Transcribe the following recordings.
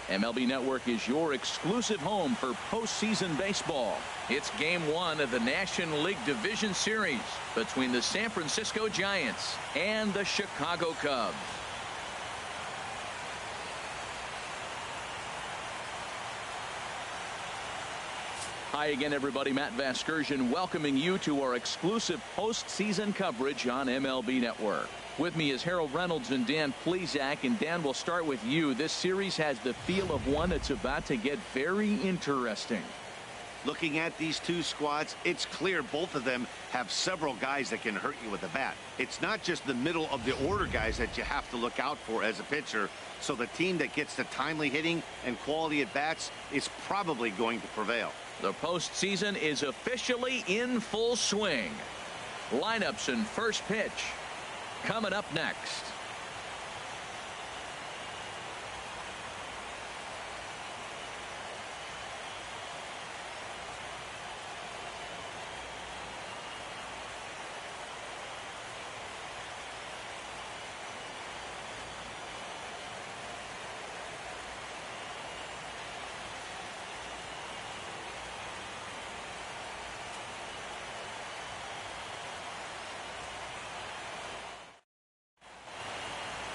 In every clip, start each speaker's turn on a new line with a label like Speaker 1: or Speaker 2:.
Speaker 1: MLB Network is your exclusive home for postseason baseball. It's Game 1 of the National League Division Series between the San Francisco Giants and the Chicago Cubs. Hi again, everybody. Matt Vasgersian welcoming you to our exclusive postseason coverage on MLB Network. With me is Harold Reynolds and Dan Plesac. And Dan, we'll start with you. This series has the feel of one that's about to get very interesting.
Speaker 2: Looking at these two squads, it's clear both of them have several guys that can hurt you with the bat. It's not just the middle of the order guys that you have to look out for as a pitcher. So the team that gets the timely hitting and quality at bats is probably going to prevail.
Speaker 1: The postseason is officially in full swing. Lineups and first pitch coming up next.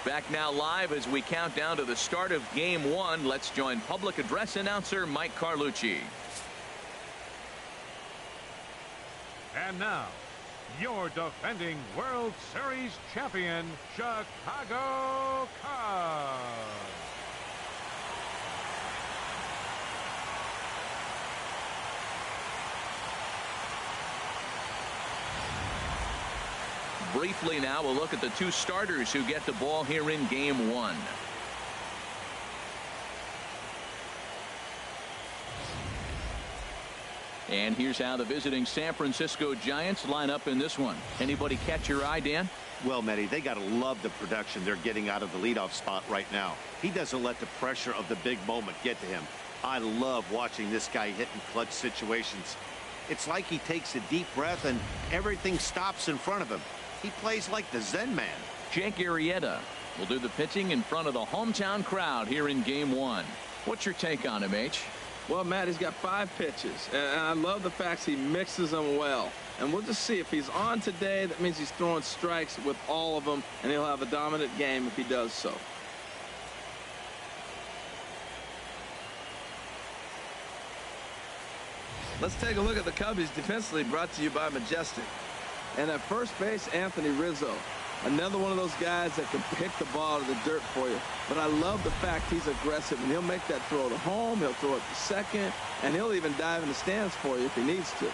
Speaker 1: Back now live as we count down to the start of Game 1. Let's join public address announcer Mike Carlucci.
Speaker 3: And now, your defending World Series champion, Chicago Cubs.
Speaker 1: Briefly now, we'll look at the two starters who get the ball here in Game 1. And here's how the visiting San Francisco Giants line up in this one. Anybody catch your eye, Dan?
Speaker 2: Well, Matty, they got to love the production they're getting out of the leadoff spot right now. He doesn't let the pressure of the big moment get to him. I love watching this guy hit in clutch situations. It's like he takes a deep breath and everything stops in front of him. He plays like the Zen man.
Speaker 1: Jake Arrieta will do the pitching in front of the hometown crowd here in Game 1. What's your take on him, H?
Speaker 4: Well, Matt, he's got 5 pitches, and I love the fact he mixes them well. And we'll just see if he's on today. That means he's throwing strikes with all of them, and he'll have a dominant game if he does so. Let's take a look at the Cubbies defensively, brought to you by Majestic. And at first base, Anthony Rizzo. Another one of those guys that can pick the ball to the dirt for you. But I love the fact he's aggressive, and he'll make that throw to home, he'll throw it to second, and he'll even dive in the stands for you if he needs to.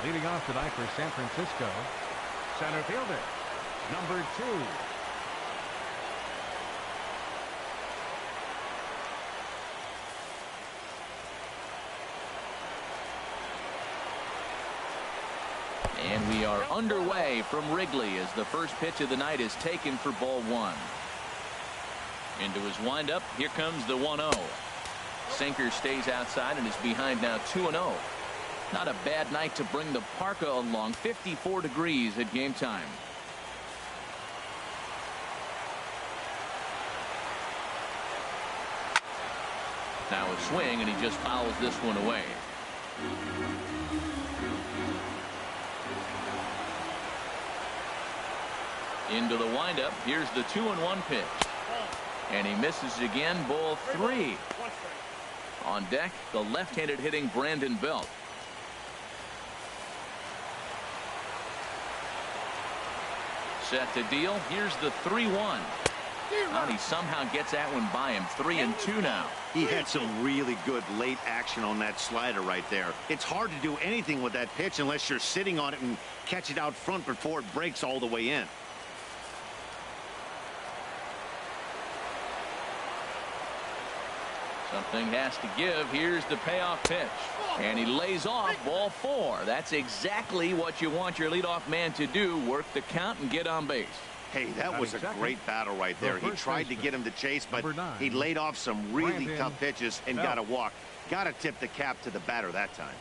Speaker 3: Leading off tonight for San Francisco, center fielder, number 2.
Speaker 1: And we are underway from Wrigley as the first pitch of the night is taken for ball 1. Into his windup. Here comes the 1-0. Sinker stays outside and is behind now 2-0. Not a bad night to bring the parka along. 54 degrees at game time. Now a swing, and he just fouls this one away. Into the windup. Here's the 2-1 pitch. And he misses again. Ball 3. On deck, the left-handed hitting Brandon Belt. Set to deal. Here's the 3-1. And he somehow gets that one by him. 3-2 now.
Speaker 2: He had some really good late action on that slider right there. It's hard to do anything with that pitch unless you're sitting on it and catch it out front before it breaks all the way in.
Speaker 1: Something has to give. Here's the payoff pitch. And he lays off ball 4. That's exactly what you want your leadoff man to do. Work the count and get on base.
Speaker 2: Hey, that was a great battle right there. He tried to get him to chase, but he laid off some really tough pitches and got a walk. Got to tip the cap to the batter that time.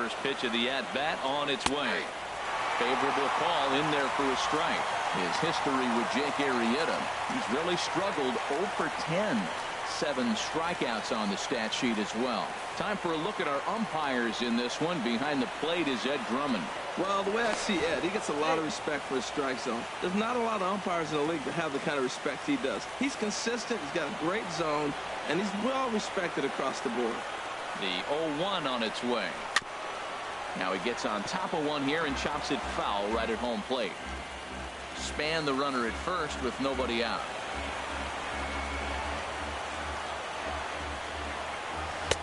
Speaker 1: first pitch of the at-bat on its way. Favorable call in there for a strike. His history with Jake Arrieta, he's really struggled. 0 for 10. 7 strikeouts on the stat sheet as well. Time for a look at our umpires in this one. Behind the plate is Ed Drummond.
Speaker 4: Well, the way I see Ed, he gets a lot of respect for his strike zone. There's not a lot of umpires in the league that have the kind of respect he does. He's consistent, he's got a great zone, and he's well respected across the board.
Speaker 1: The 0-1 on its way. Now he gets on top of one here and chops it foul right at home plate. Span the runner at first with nobody out.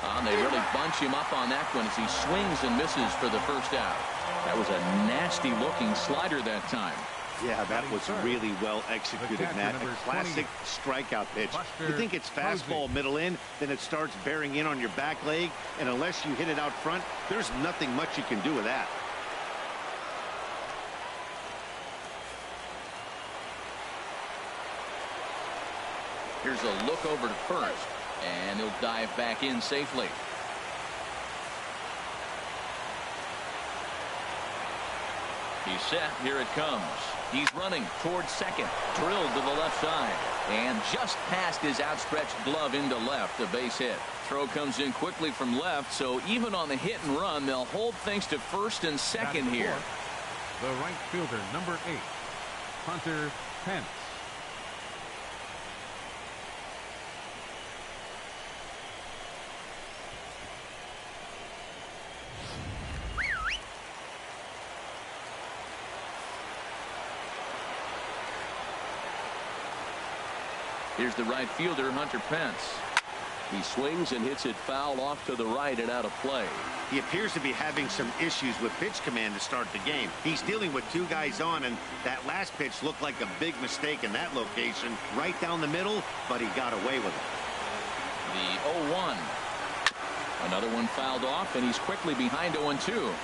Speaker 1: And they really bunch him up on that one as he swings and misses for the first out. That was a nasty looking slider that time.
Speaker 2: Yeah, that was really well executed, Matt. A classic strikeout pitch. You think it's fastball middle in, then it starts bearing in on your back leg, and unless you hit it out front, there's nothing much you can do with that.
Speaker 1: Here's a look over to first, and he'll dive back in safely. He's set. Here it comes. He's running towards second. Drilled to the left side. And just past his outstretched glove into left. A base hit. Throw comes in quickly from left. So even on the hit and run, they'll hold things to first and second here.
Speaker 3: The right fielder, number 8, Hunter Pence.
Speaker 1: Here's the right fielder, Hunter Pence. He swings and hits it foul off to the right and out of play.
Speaker 2: He appears to be having some issues with pitch command to start the game. He's dealing with 2 guys on, and that last pitch looked like a big mistake in that location. Right down the middle, but he got away with it.
Speaker 1: The 0-1. Another one fouled off, and he's quickly behind 0-2.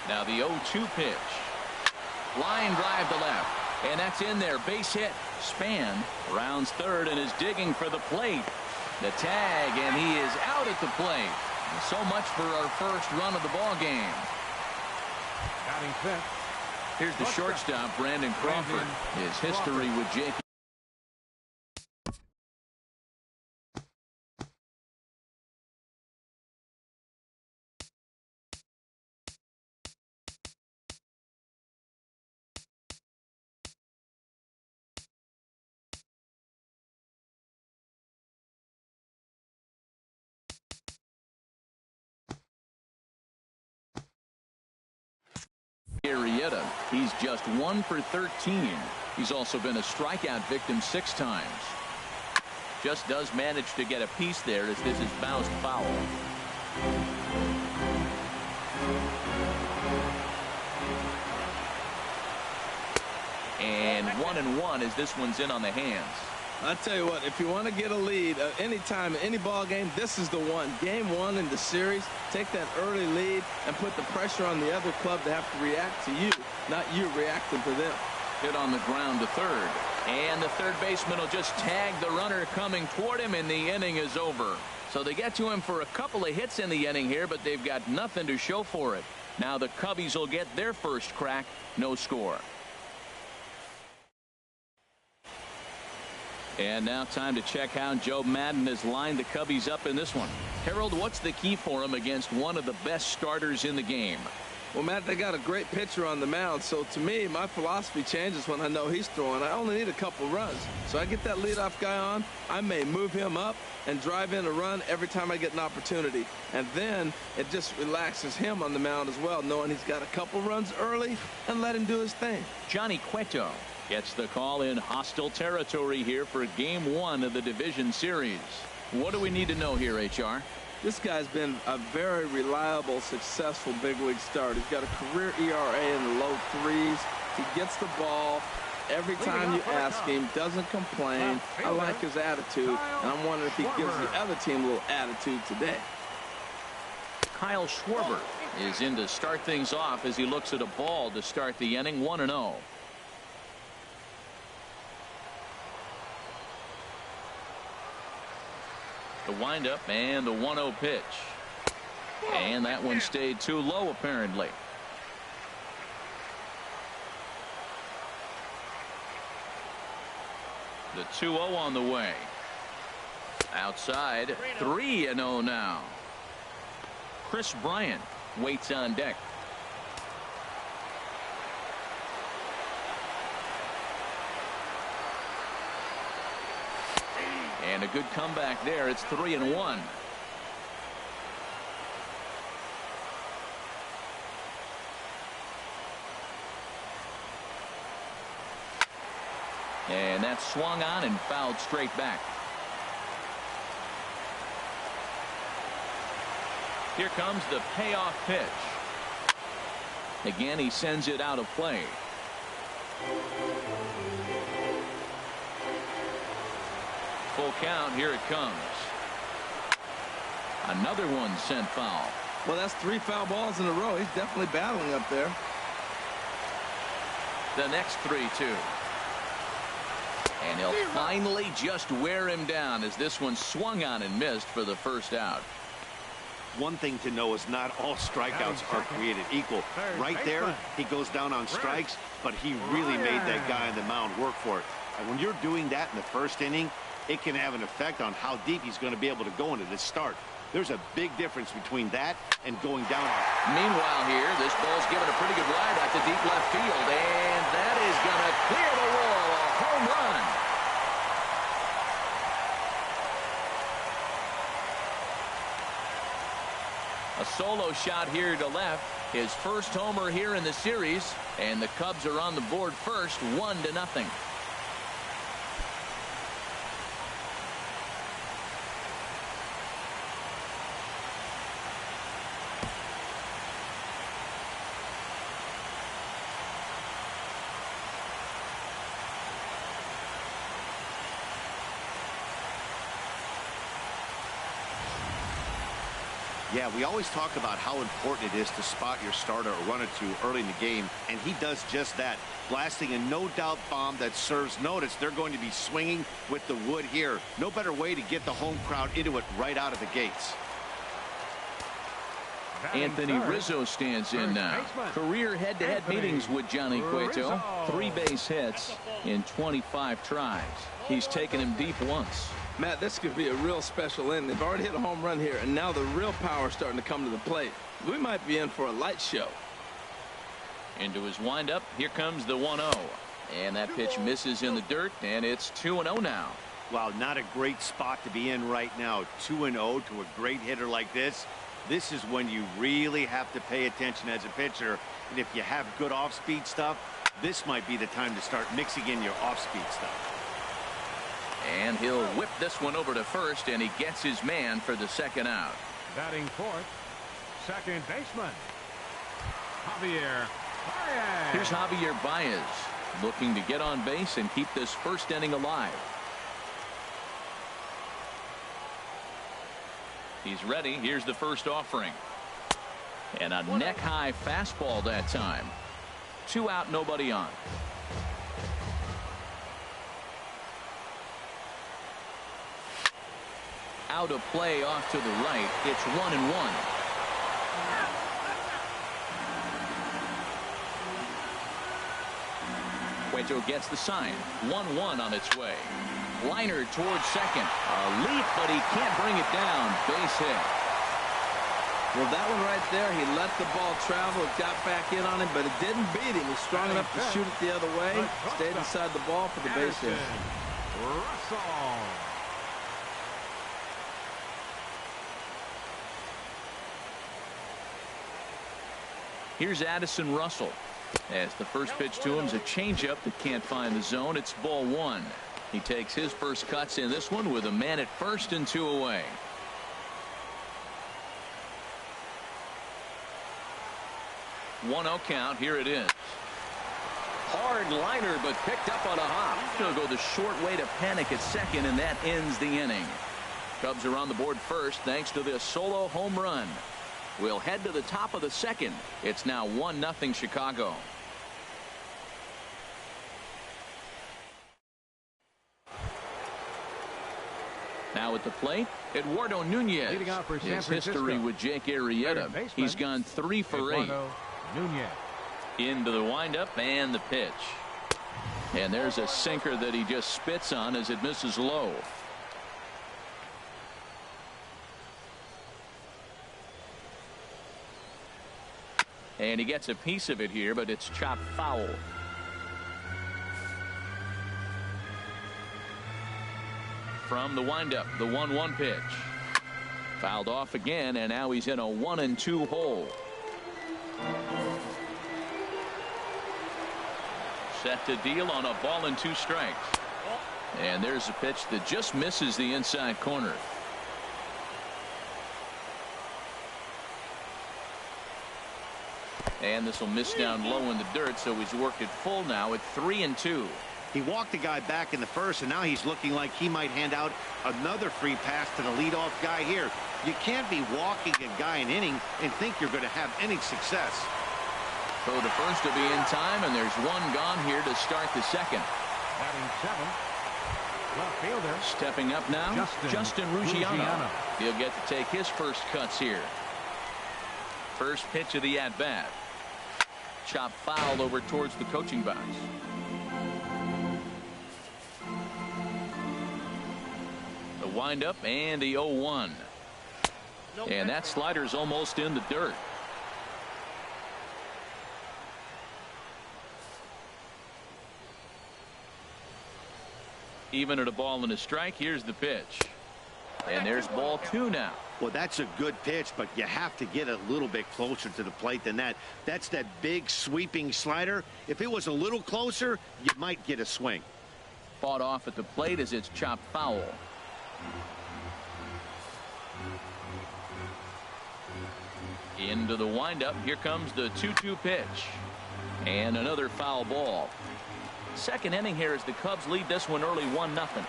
Speaker 1: Now the 0-2 pitch. Line drive to left. And that's in there. Base hit. Span rounds third and is digging for the plate. The tag, and he is out at the plate. And so much for our first run of the ball game.
Speaker 3: Batting fifth.
Speaker 1: Here's the shortstop, Brandon Crawford. His history with Jake. Arrieta. He's just 1 for 13. He's also been a strikeout victim 6 times. Just does manage to get a piece there as this is bounced foul. And 1-1 as this one's in on the hands.
Speaker 4: I tell you what, if you want to get a lead any time, any ball game, this is the one. Game 1 in the series, take that early lead and put the pressure on the other club to have to react to you, not you reacting to them.
Speaker 1: Hit on the ground to third. And the third baseman will just tag the runner coming toward him, and the inning is over. So they get to him for a couple of hits in the inning here, but they've got nothing to show for it. Now the Cubbies will get their first crack. No score. And now time to check how Joe Maddon has lined the Cubbies up in this one. Harold, what's the key for him against one of the best starters in the game?
Speaker 4: Well, Matt, they got a great pitcher on the mound, so to me, my philosophy changes when I know he's throwing. I only need a couple runs. So I get that leadoff guy on, I may move him up and drive in a run every time I get an opportunity. And then it just relaxes him on the mound as well, knowing he's got a couple runs early and let him do his thing.
Speaker 1: Johnny Cueto gets the call in hostile territory here for Game 1 of the division series. What do we need to know here, HR?
Speaker 4: This guy's been a very reliable, successful big league starter. He's got a career ERA in the low 3s. He gets the ball every time you ask him, doesn't complain. I like his attitude, and I'm wondering if he gives the other team a little attitude today.
Speaker 1: Kyle Schwarber is in to start things off as he looks at a ball to start the inning. 1-0. The windup and the 1-0 pitch. And that one stayed too low, apparently. The 2-0 on the way. Outside, 3-0 now. Chris Bryant waits on deck. And a good comeback there. It's 3-1. And that's swung on and fouled straight back. Here comes the payoff pitch. Again, he sends it out of play. Full count. Here it comes. Another one sent foul.
Speaker 4: Well, that's 3 foul balls in a row. He's definitely battling up there.
Speaker 1: The next 3-2. And he'll finally just wear him down as this one swung on and missed for the first out.
Speaker 2: One thing to know is not all strikeouts are created equal. Right there, he goes down on strikes, but he really made that guy on the mound work for it. And when you're doing that in the first inning, it can have an effect on how deep he's going to be able to go into this start. There's a big difference between that and going down.
Speaker 1: Meanwhile here, this ball's given a pretty good ride out to deep left field, and that is going to clear the wall. A home run. A solo shot here to left. His first homer here in the series, and the Cubs are on the board first, 1-0.
Speaker 2: Yeah, we always talk about how important it is to spot your starter or run it to early in the game, and he does just that, blasting a no-doubt bomb that serves notice. They're going to be swinging with the wood here. No better way to get the home crowd into it right out of the gates.
Speaker 1: Anthony Rizzo stands in now. Career head-to-head meetings with Johnny Cueto. 3 base hits in 25 tries. He's taken him deep once.
Speaker 4: Matt, this could be a real special inning. They've already hit a home run here, and now the real power is starting to come to the plate. We might be in for a light show.
Speaker 1: Into his windup. Here comes the 1-0. And that pitch misses in the dirt, and it's 2-0 now.
Speaker 2: Wow, not a great spot to be in right now. 2-0 to a great hitter like this. This is when you really have to pay attention as a pitcher. And if you have good off-speed stuff, this might be the time to start mixing in your off-speed stuff.
Speaker 1: And he'll whip this one over to first, and he gets his man for the second out.
Speaker 3: Batting fourth, second baseman, Javier Baez.
Speaker 1: Here's Javier Baez looking to get on base and keep this first inning alive. He's ready. Here's the first offering. And a neck-high fastball that time. 2 out, nobody on. Out of play off to the right. It's 1-1. Cueto gets the sign. 1-1 on its way. Liner towards second. A leap, but he can't bring it down. Base hit.
Speaker 4: Well, that one right there, he let the ball travel. It got back in on him, but it didn't beat him. He's strong enough to shoot it the other way. Stayed inside the ball for the base hit.
Speaker 3: Russell.
Speaker 1: Here's Addison Russell. As the first pitch to him is a changeup that can't find the zone. It's ball 1. He takes his first cuts in this one with a man at first and 2 away. One 0 count. Here it is. Hard liner, but picked up on a hop. He'll go the short way to panic at second, and that ends the inning. Cubs are on the board first thanks to this solo home run. We'll head to the top of the second. It's now 1-0 Chicago. Now at the plate, Eduardo Nunez.
Speaker 3: Leading off for San
Speaker 1: His
Speaker 3: Francisco.
Speaker 1: history with Jake Arrieta. He's gone 3 for 8.
Speaker 3: Eduardo Nunez.
Speaker 1: Into the windup and the pitch. And there's a sinker that he just spits on as it misses low. And he gets a piece of it here, but it's chopped foul. From the windup, the 1-1 pitch. Fouled off again, and now he's in a 1-2 hole. Set to deal on a ball and 2 strikes. And there's a pitch that just misses the inside corner. And this will miss down low in the dirt, so he's worked it full now at 3-2.
Speaker 2: He walked the guy back in the first, and now he's looking like he might hand out another free pass to the leadoff guy here. You can't be walking a guy an inning and think you're going to have any success.
Speaker 1: So the first will be in time, and there's 1 gone here to start the second.
Speaker 3: Batting 7th. Left fielder.
Speaker 1: Stepping up now, Justin Ruggiano. He'll get to take his first cuts here. First pitch of the at-bat. Chop foul over towards the coaching box. The windup and the 0-1. And that slider's almost in the dirt. Even at a ball and a strike, here's the pitch. And there's ball 2 now.
Speaker 2: Well, that's a good pitch, but you have to get a little bit closer to the plate than that. That's that big sweeping slider. If it was a little closer, you might get a swing.
Speaker 1: Fought off at the plate as it's chopped foul. Into the windup. Here comes the 2-2 pitch. And another foul ball. Second inning here as the Cubs lead this one early 1-0.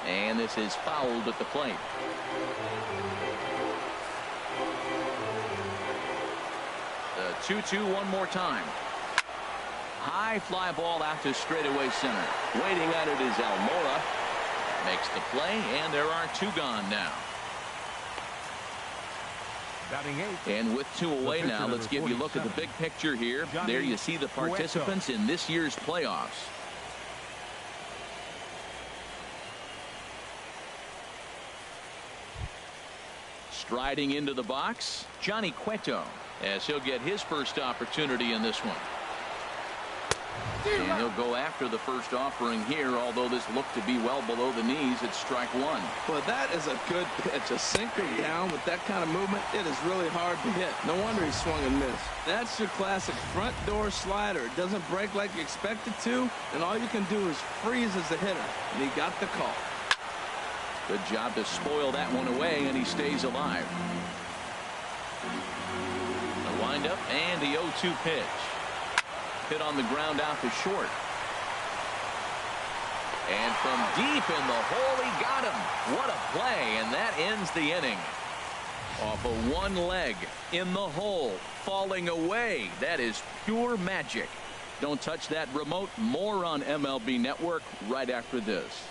Speaker 1: And this is fouled at the plate. The 2-2 one more time. High fly ball out to straightaway center. Waiting at it is Almora. Makes the play, and there are 2 gone now.
Speaker 3: Batting 8th.
Speaker 1: And with 2 away now, let's give you a look at the big picture here. There you see the participants in this year's playoffs. Striding into the box, Johnny Cueto, as he'll get his first opportunity in this one. And he'll go after the first offering here, although this looked to be well below the knees. It's strike 1.
Speaker 4: Well, that is a good pitch. A sinker down with that kind of movement, it is really hard to hit. No wonder he swung and missed. That's your classic front door slider. It doesn't break like you expect it to, and all you can do is freeze as a hitter. And he got the call.
Speaker 1: Good job to spoil that one away, and he stays alive. The windup and the 0-2 pitch. Hit on the ground out to short. And from deep in the hole, he got him. What a play, and that ends the inning. Off of one leg, in the hole, falling away. That is pure magic. Don't touch that remote. More on MLB Network right after this.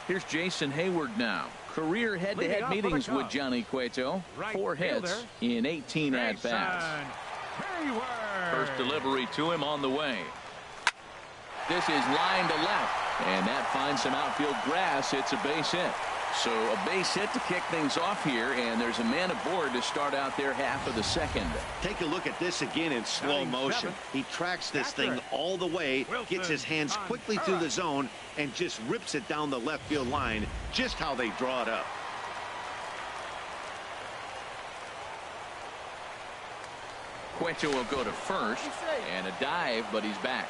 Speaker 1: Here's Jason Hayward now. Career head-to-head meetings with Johnny Cueto. 4 hits in 18 at-bats. First delivery to him on the way. This is line to left, and that finds some outfield grass. It's a base hit. So a base hit to kick things off here, and there's a man aboard to start out their half of the second.
Speaker 2: Take a look at this again in slow motion. He tracks this thing all the way, gets his hands quickly through the zone, and just rips it down the left field line, just how they draw it up.
Speaker 1: Cueto will go to first, and a dive, but he's back.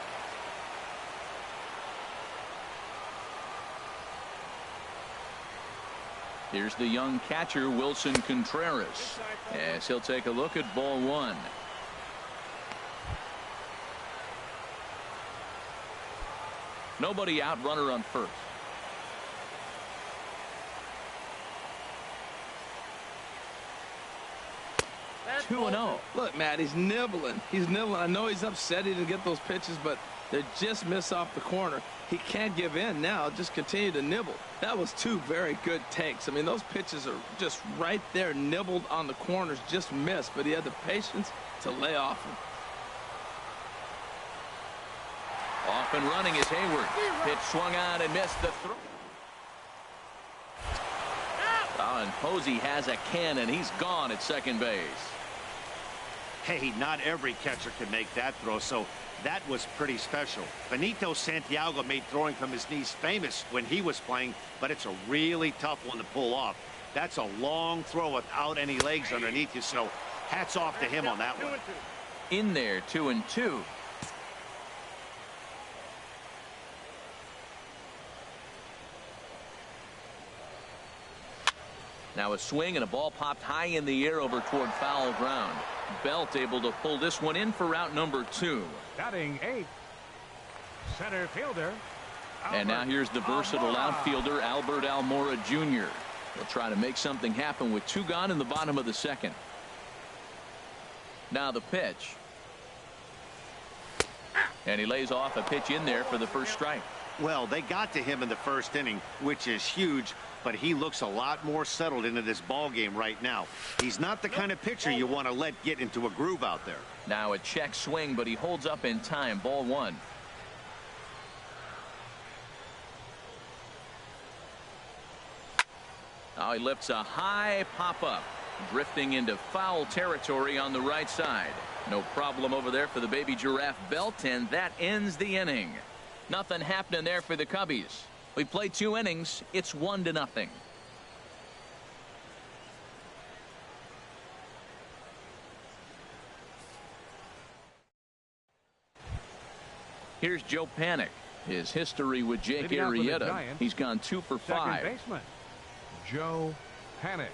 Speaker 1: Here's the young catcher, Wilson Contreras, as he'll take a look at ball 1. Nobody out, runner on first. 2-0.
Speaker 4: Look, Matt, he's nibbling. He's nibbling. I know he's upset he didn't get those pitches, but they just miss off the corner. He can't give in now. Just continue to nibble. That was two very good takes. I mean, those pitches are just right there, nibbled on the corners, just missed, but he had the patience to lay off him.
Speaker 1: Off and running is Hayward. Pitch swung on and missed the throw. Oh, and Posey has a cannon. He's gone at second base.
Speaker 2: Hey, not every catcher can make that throw, so that was pretty special. Benito Santiago made throwing from his knees famous when he was playing, but it's a really tough one to pull off. That's a long throw without any legs underneath you, so hats off to him on that one.
Speaker 1: In there, 2-2. Now a swing and a ball popped high in the air over toward foul ground. Belt able to pull this one in for out number 2.
Speaker 3: Batting 8th, center fielder.
Speaker 1: And now here's the versatile outfielder Albert Almora Jr. He'll try to make something happen with 2 gone in the bottom of the second. Now the pitch. And he lays off a pitch in there for the first strike.
Speaker 2: Well, they got to him in the first inning, which is huge, but he looks a lot more settled into this ball game right now. He's not the kind of pitcher you want to let get into a groove out there.
Speaker 1: Now a check swing, but he holds up in time. Ball 1. Now he lifts a high pop-up, drifting into foul territory on the right side. No problem over there for the baby giraffe Belt, and that ends the inning. Nothing happening there for the Cubbies. We played 2 innings. It's 1-0. Here's Joe Panik. His history with Jake Arrieta. He's gone 2 for 5.
Speaker 3: Second baseman, Joe Panik.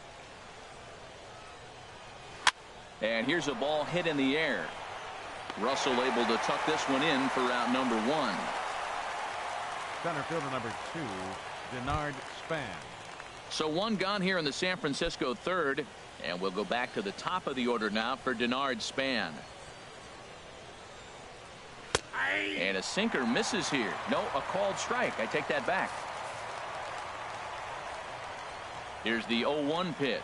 Speaker 1: And here's a ball hit in the air. Russell able to tuck this one in for out number 1.
Speaker 3: Center fielder number 2, Denard Span.
Speaker 1: So 1 gone here in the San Francisco third, and we'll go back to the top of the order now for Denard Span. And a sinker misses here. No, a called strike. I take that back. Here's the 0-1 pitch.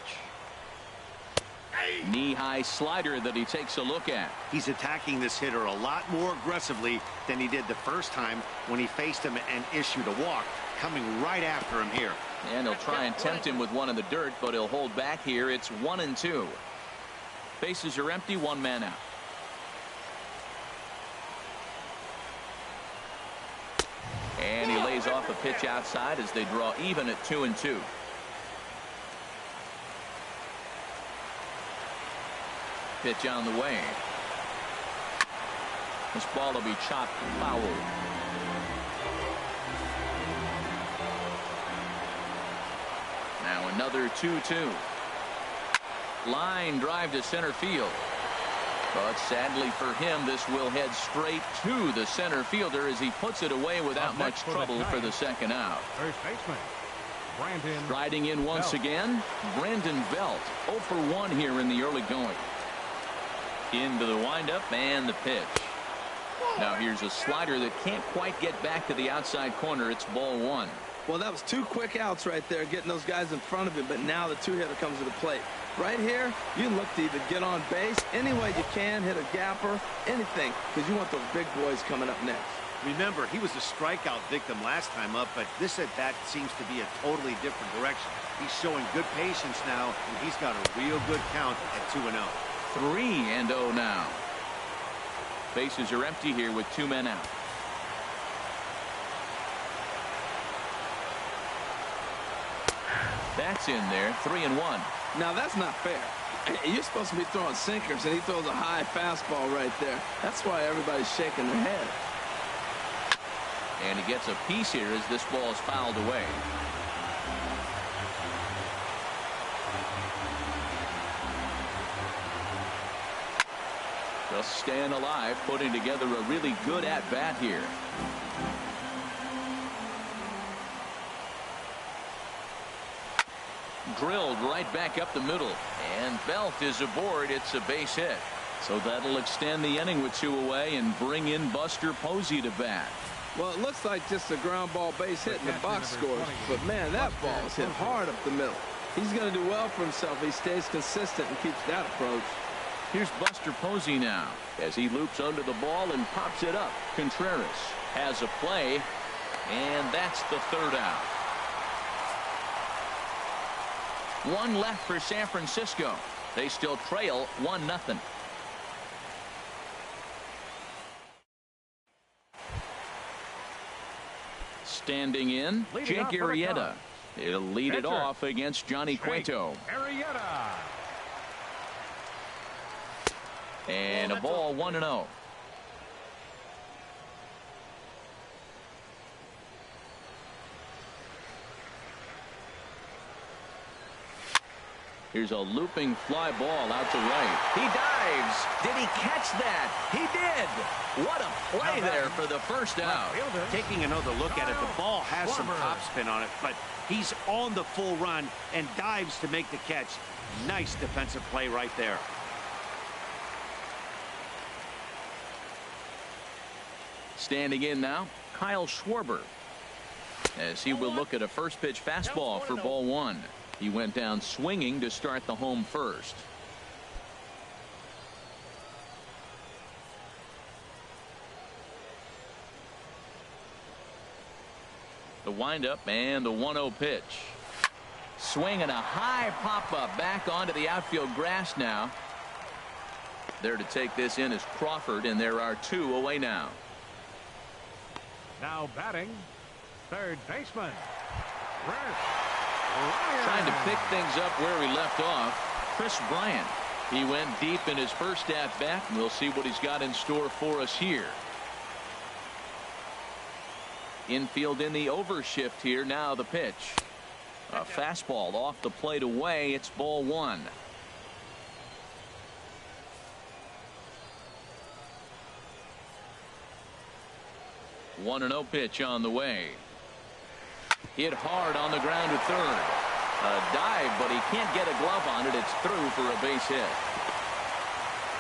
Speaker 1: Knee-high slider that he takes a look at.
Speaker 2: He's attacking this hitter a lot more aggressively than he did the first time when he faced him and issued a walk, coming right after him here.
Speaker 1: And he'll try and tempt him with one in the dirt, but he'll hold back here. It's 1-2. Bases are empty, 1 man out. And he lays off a pitch outside as they draw even at 2-2. Pitch on the way. This ball will be chopped foul. Now another 2-2. Line drive to center field. But sadly for him, this will head straight to the center fielder as he puts it away without much trouble for the second out.
Speaker 3: First baseman, Brandon.
Speaker 1: Striding in once again, Brandon Belt. 0 for 1 here in the early going. Into the windup and the pitch. Now here's a slider that can't quite get back to the outside corner. It's ball 1.
Speaker 4: Well, that was 2 quick outs right there, getting those guys in front of him, but now the 2-hitter comes to the plate. Right here, you look to either get on base any way you can, hit a gapper, anything, because you want those big boys coming up next.
Speaker 2: Remember, he was a strikeout victim last time up, but this at-bat seems to be a totally different direction. He's showing good patience now, and he's got a real good count at 2-0.
Speaker 1: 3-0 now. Bases are empty here with 2 men out. That's in there. 3-1.
Speaker 4: Now that's not fair. You're supposed to be throwing sinkers, and he throws a high fastball right there. That's why everybody's shaking their head.
Speaker 1: And he gets a piece here as this ball is fouled away. Just staying alive, putting together a really good at-bat here. drilled right back up the middle. And Belt is aboard. It's a base hit. So that'll extend the inning with 2 away and bring in Buster Posey to bat.
Speaker 4: Well, it looks like just a ground ball base hit in the box scores. But, man, that ball is hit hard up the middle. He's going to do well for himself if he stays consistent and keeps that approach.
Speaker 1: Here's Buster Posey now as he loops under the ball and pops it up. Contreras has a play, and that's the 3rd out. 1 left for San Francisco. They still trail 1-0. Standing in, Jake Arrieta. He'll lead it off against Johnny Cueto.
Speaker 3: Arrieta.
Speaker 1: And a ball 1-0. Here's a looping fly ball out to right. He dives. Did he catch that? He did. What a play there for the first out.
Speaker 2: Taking another look at it, the ball has some topspin on it, but he's on the full run and dives to make the catch. Nice defensive play right there.
Speaker 1: Standing in now, Kyle Schwarber, as he will look at a first pitch fastball for ball 1. He went down swinging to start the home first. The windup and the 1-0 pitch. Swing and a high pop-up back onto the outfield grass now. There to take this in is Crawford, and there are 2 away now.
Speaker 3: Now batting, 3rd baseman, Chris
Speaker 1: Trying to pick things up where we left off, Chris Bryant. He went deep in his first at-bat, and we'll see what he's got in store for us here. Infield in the overshift here. Now the pitch. A fastball off the plate away. It's ball 1. One 1-0 pitch on the way. Hit hard on the ground to 3rd. A dive, but he can't get a glove on it. It's through for a base hit.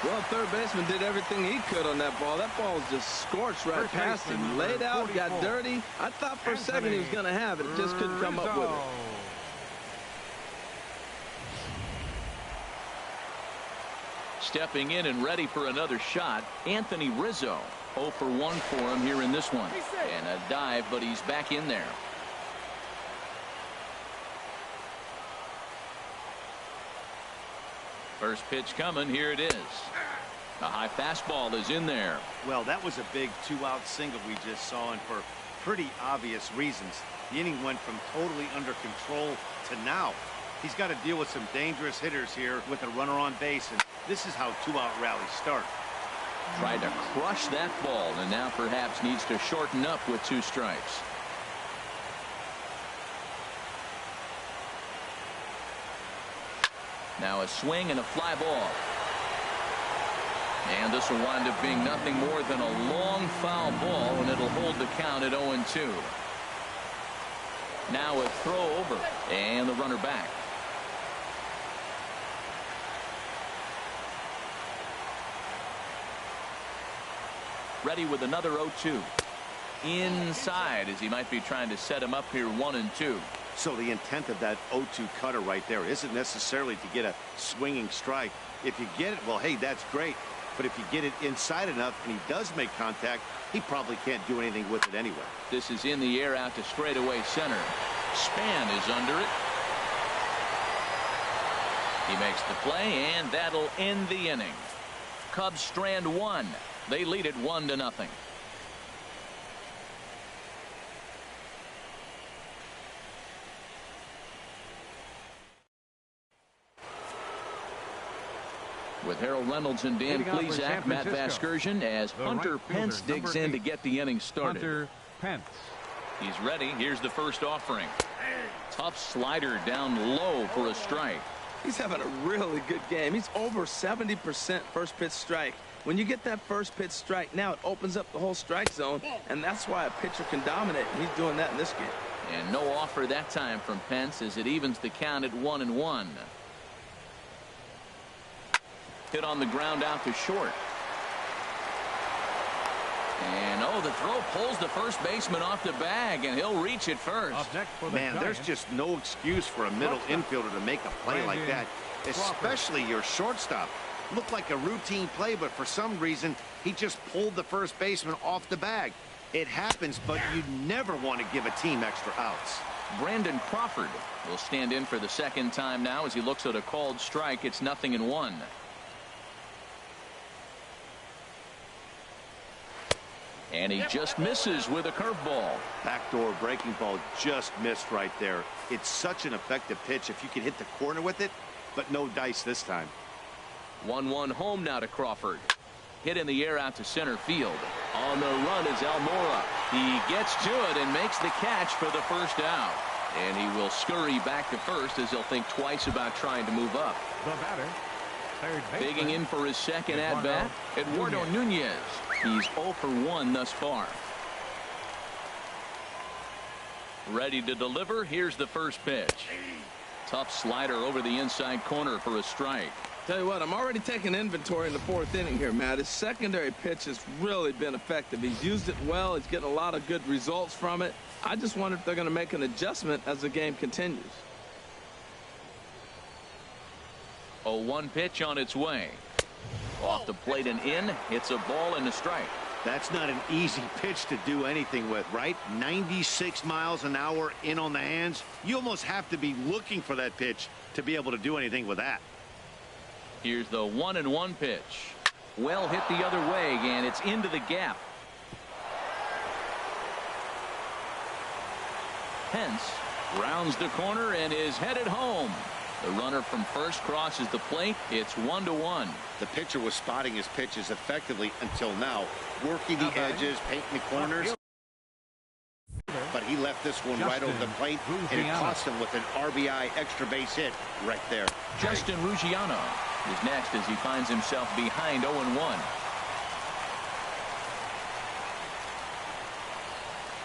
Speaker 4: Well, 3rd baseman did everything he could on that ball. That ball was just scorched right past him. Laid out, got dirty. I thought for a second he was going to have it. Just couldn't come up with it.
Speaker 1: Stepping in and ready for another shot, Anthony Rizzo. 0 for 1 for him here in this one. And a dive, but he's back in there. First pitch coming. Here it is. A high fastball is in there.
Speaker 2: Well, that was a big 2-out single we just saw, and for pretty obvious reasons. The inning went from totally under control to now. He's got to deal with some dangerous hitters here with a runner on base, and this is how 2-out rallies start.
Speaker 1: Tried to crush that ball, and now perhaps needs to shorten up with 2 strikes. Now a swing and a fly ball. And this will wind up being nothing more than a long foul ball, and it'll hold the count at 0-2. Now a throw over, and the runner back. Ready with another 0-2. Inside, as he might be trying to set him up here 1-2.
Speaker 2: So the intent of that 0-2 cutter right there isn't necessarily to get a swinging strike. If you get it, well, hey, that's great. But if you get it inside enough and he does make contact, he probably can't do anything with it anyway.
Speaker 1: This is in the air out to straightaway center. Span is under it. He makes the play, and that'll end the inning. Cubs strand 1. They lead it 1-0. With Harold Reynolds and Dan Plesac, Matt Vasgersian, as Hunter Pence digs in to get the inning started.
Speaker 3: Hunter Pence.
Speaker 1: He's ready. Here's the first offering. Tough slider down low for a strike.
Speaker 4: He's having a really good game. He's over 70% first pitch strike. When you get that first pitch strike, now it opens up the whole strike zone, and that's why a pitcher can dominate. And he's doing that in this game.
Speaker 1: And no offer that time from Pence as it evens the count at 1-1. Hit on the ground out to short. And oh, the throw pulls the first baseman off the bag, and he'll reach it first.
Speaker 2: Man, there's just no excuse for a middle infielder to make a play like that, especially your shortstop. Looked like a routine play, but for some reason, he just pulled the first baseman off the bag. It happens, but you never want to give a team extra outs.
Speaker 1: Brandon Crawford will stand in for the second time now as he looks at a called strike. It's 0-1. And he just misses with a curveball.
Speaker 2: Backdoor breaking ball just missed right there. It's such an effective pitch if you can hit the corner with it, but no dice this time.
Speaker 1: 1-1 home now to Crawford. Hit in the air out to center field. On the run is Almora. He gets to it and makes the catch for the first out. And he will scurry back to first as he'll think twice about trying to move up.
Speaker 3: The batter, third baseman.
Speaker 1: Digging in for his second at-bat, Eduardo Nunez. He's 0 for 1 thus far. Ready to deliver. Here's the first pitch. Tough slider over the inside corner for a strike.
Speaker 4: Tell you what, I'm already taking inventory in the fourth inning here, Matt. His secondary pitch has really been effective. He's used it well. He's getting a lot of good results from it. I just wonder if they're going to make an adjustment as the game continues.
Speaker 1: 0-1 pitch on its way. Off the plate and in. It's a ball and a strike.
Speaker 2: That's not an easy pitch to do anything with, right? 96 miles an hour in on the hands. You almost have to be looking for that pitch to be able to do anything with that.
Speaker 1: Here's the 1-1 pitch. Well hit the other way, and it's into the gap. Pence rounds the corner and is headed home. The runner from first crosses the plate. It's 1-1.
Speaker 2: The pitcher was spotting his pitches effectively until now, working the edges, painting the corners. But he left this one right over the plate, and it cost him with an RBI extra base hit right there.
Speaker 1: Justin Ruggiano is next as he finds himself behind 0-1.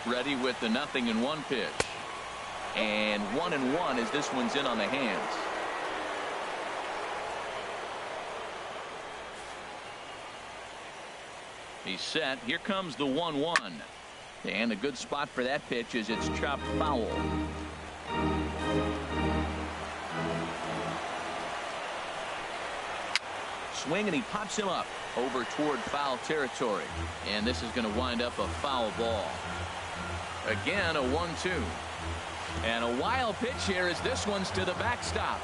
Speaker 1: Ready with the 0-1 pitch. And 1-1 as this one's in on the hands. He's set. Here comes the 1-1. And a good spot for that pitch is it's chopped foul. Swing, and he pops him up over toward foul territory. And this is going to wind up a foul ball. Again, a 1-2. And a wild pitch here as this one's to the backstop.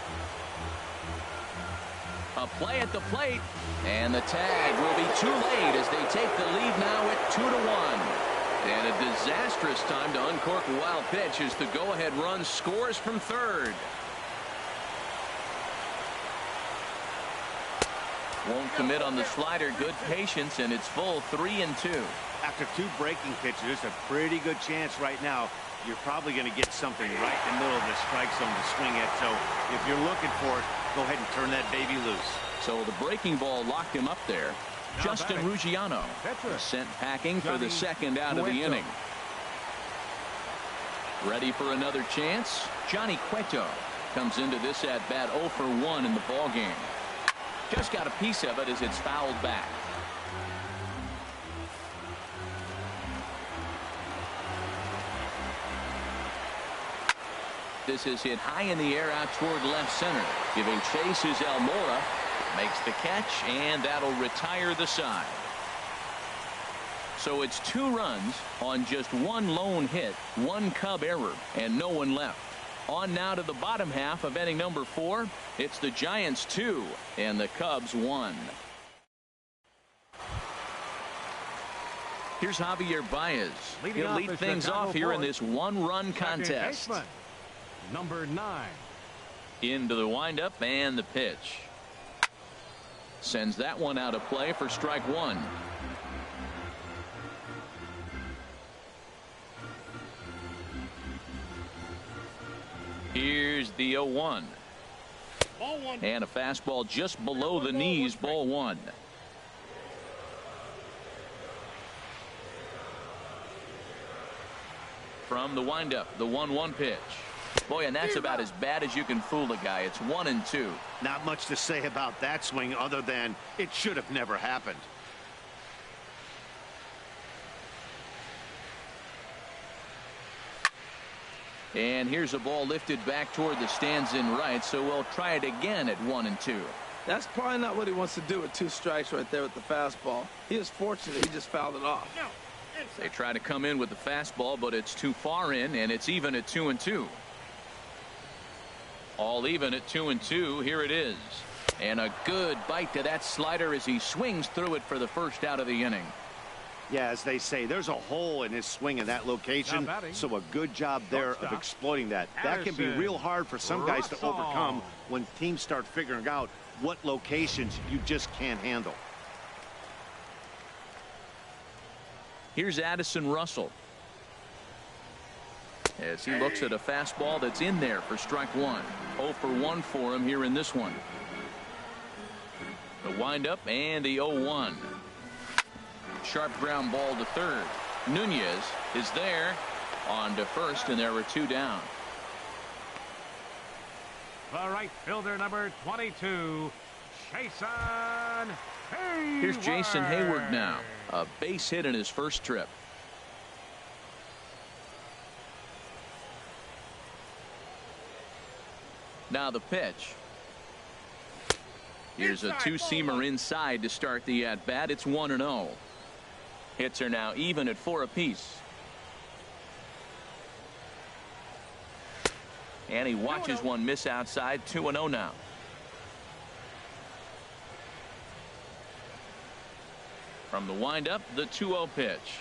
Speaker 1: A play at the plate, and the tag will be too late as they take the lead now at 2-1. And a disastrous time to uncork a wild pitch as the go-ahead run scores from third. Won't commit on the slider. Good patience, and it's full 3-2.
Speaker 2: After two breaking pitches, there's a pretty good chance right now you're probably going to get something right in the middle of the strike zone to swing at. So if you're looking for it, go ahead and turn that baby loose.
Speaker 1: So the breaking ball locked him up there. Justin Ruggiano sent packing for the second out of the inning. Ready for another chance. Johnny Cueto comes into this at bat 0 for 1 in the ball game. Just got a piece of it as it's fouled back. This is hit high in the air out toward left center. Giving chase is Almora. Makes the catch, and that'll retire the side. So it's 2 runs on just 1 lone hit, 1 Cub error, and no one left. On now to the bottom half of inning number 4. It's the Giants 2 and the Cubs 1. Here's Javier Baez. He'll lead things off here in this 1-run contest.
Speaker 3: Number 9.
Speaker 1: Into the windup and the pitch. Sends that one out of play for strike 1. Here's the 0-1. And a fastball just below the knees, ball 1. From the windup, the 1-1 pitch. Boy, and that's about as bad as you can fool a guy. It's 1-2.
Speaker 2: Not much to say about that swing other than it should have never happened.
Speaker 1: And here's a ball lifted back toward the stands in right, so we'll try it again at 1-2.
Speaker 4: That's probably not what he wants to do with 2 strikes right there with the fastball. He is fortunate he just fouled it off.
Speaker 1: They try to come in with the fastball, but it's too far in, and it's even at 2-2. All even at 2-2. Here it is. And a good bite to that slider as he swings through it for the first out of the inning.
Speaker 2: Yeah, as they say, there's a hole in his swing in that location, so a good job there of exploiting that. That can be real hard for some guys to overcome when teams start figuring out what locations you just can't handle.
Speaker 1: Here's Addison Russell as he looks at a fastball that's in there for strike 1. 0 for 1 for him here in this one. The windup and the 0-1. Sharp ground ball to third. Nunez is there on to first, and there were 2 down.
Speaker 3: The right fielder, number 22, Jason Heyward.
Speaker 1: Here's Jason Heyward now. A base hit in his first trip. Now the pitch. Here's a 2-seamer inside to start the at-bat. It's 1-0. Hits are now even at 4 apiece. And he watches one miss outside. 2-0 now. From the windup, the 2-0 pitch.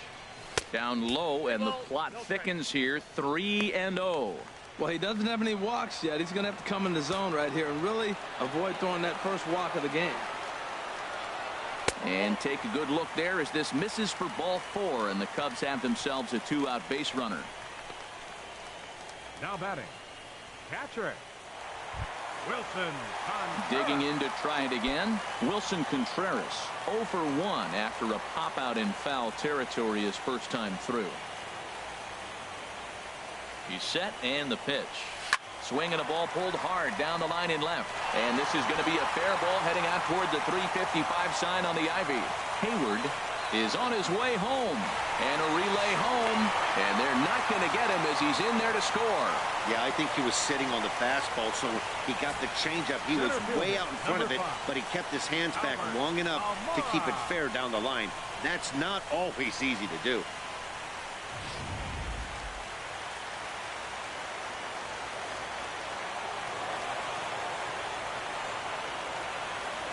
Speaker 1: Down low, and the plot thickens here. 3-0.
Speaker 4: Well, he doesn't have any walks yet. He's going to have to come in the zone right here and really avoid throwing that first walk of the game.
Speaker 1: And take a good look there as this misses for ball 4, and the Cubs have themselves a 2-out base runner.
Speaker 3: Now batting, catcher Wilson Contreras.
Speaker 1: Digging in to try it again, Wilson Contreras. 0 for 1 after a pop out in foul territory his first time through. He's set, and the pitch. Swing and a ball pulled hard down the line in left. And this is going to be a fair ball heading out toward the 355 sign on the ivy. Heyward is on his way home. And a relay home. And they're not going to get him as he's in there to score.
Speaker 2: Yeah, I think he was sitting on the fastball, so he got the changeup. He was way out in front of it, but he kept his hands back long enough to keep it fair down the line. That's not always easy to do.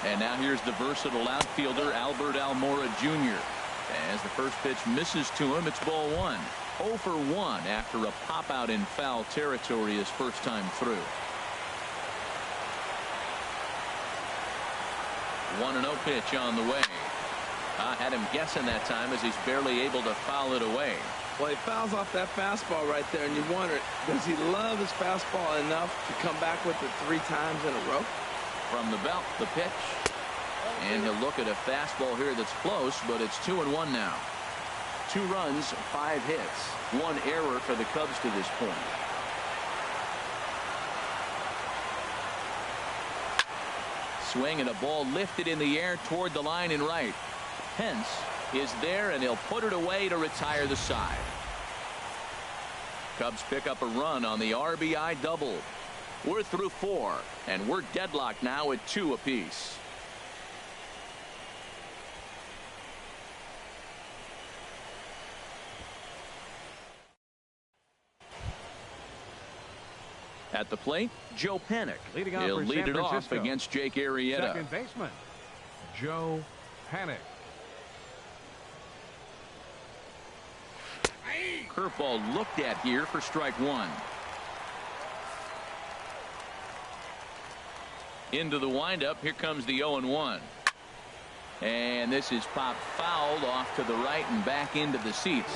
Speaker 1: And now here's the versatile outfielder Albert Almora Jr. As the first pitch misses to him, it's ball 1. 0 for 1 after a pop out in foul territory his first time through. 1-0 pitch on the way. I had him guessing that time as he's barely able to foul it away.
Speaker 4: Well, he fouls off that fastball right there, and you wonder, does he love his fastball enough to come back with it 3 times in a row?
Speaker 1: From the belt, the pitch. And he'll look at a fastball here that's close, but it's 2-1 now. 2 runs, 5 hits. 1 error for the Cubs to this point. Swing and a ball lifted in the air toward the line in right. Pence is there, and he'll put it away to retire the side. Cubs pick up a run on the RBI double. We're through 4, and we're deadlocked now at 2 apiece. At the plate, Joe Panik. He'll lead it off against Jake Arrieta.
Speaker 3: Second baseman, Joe Panik.
Speaker 1: Curveball looked at here for strike 1. Into the windup. Here comes the 0-1. And this is popped fouled off to the right and back into the seats.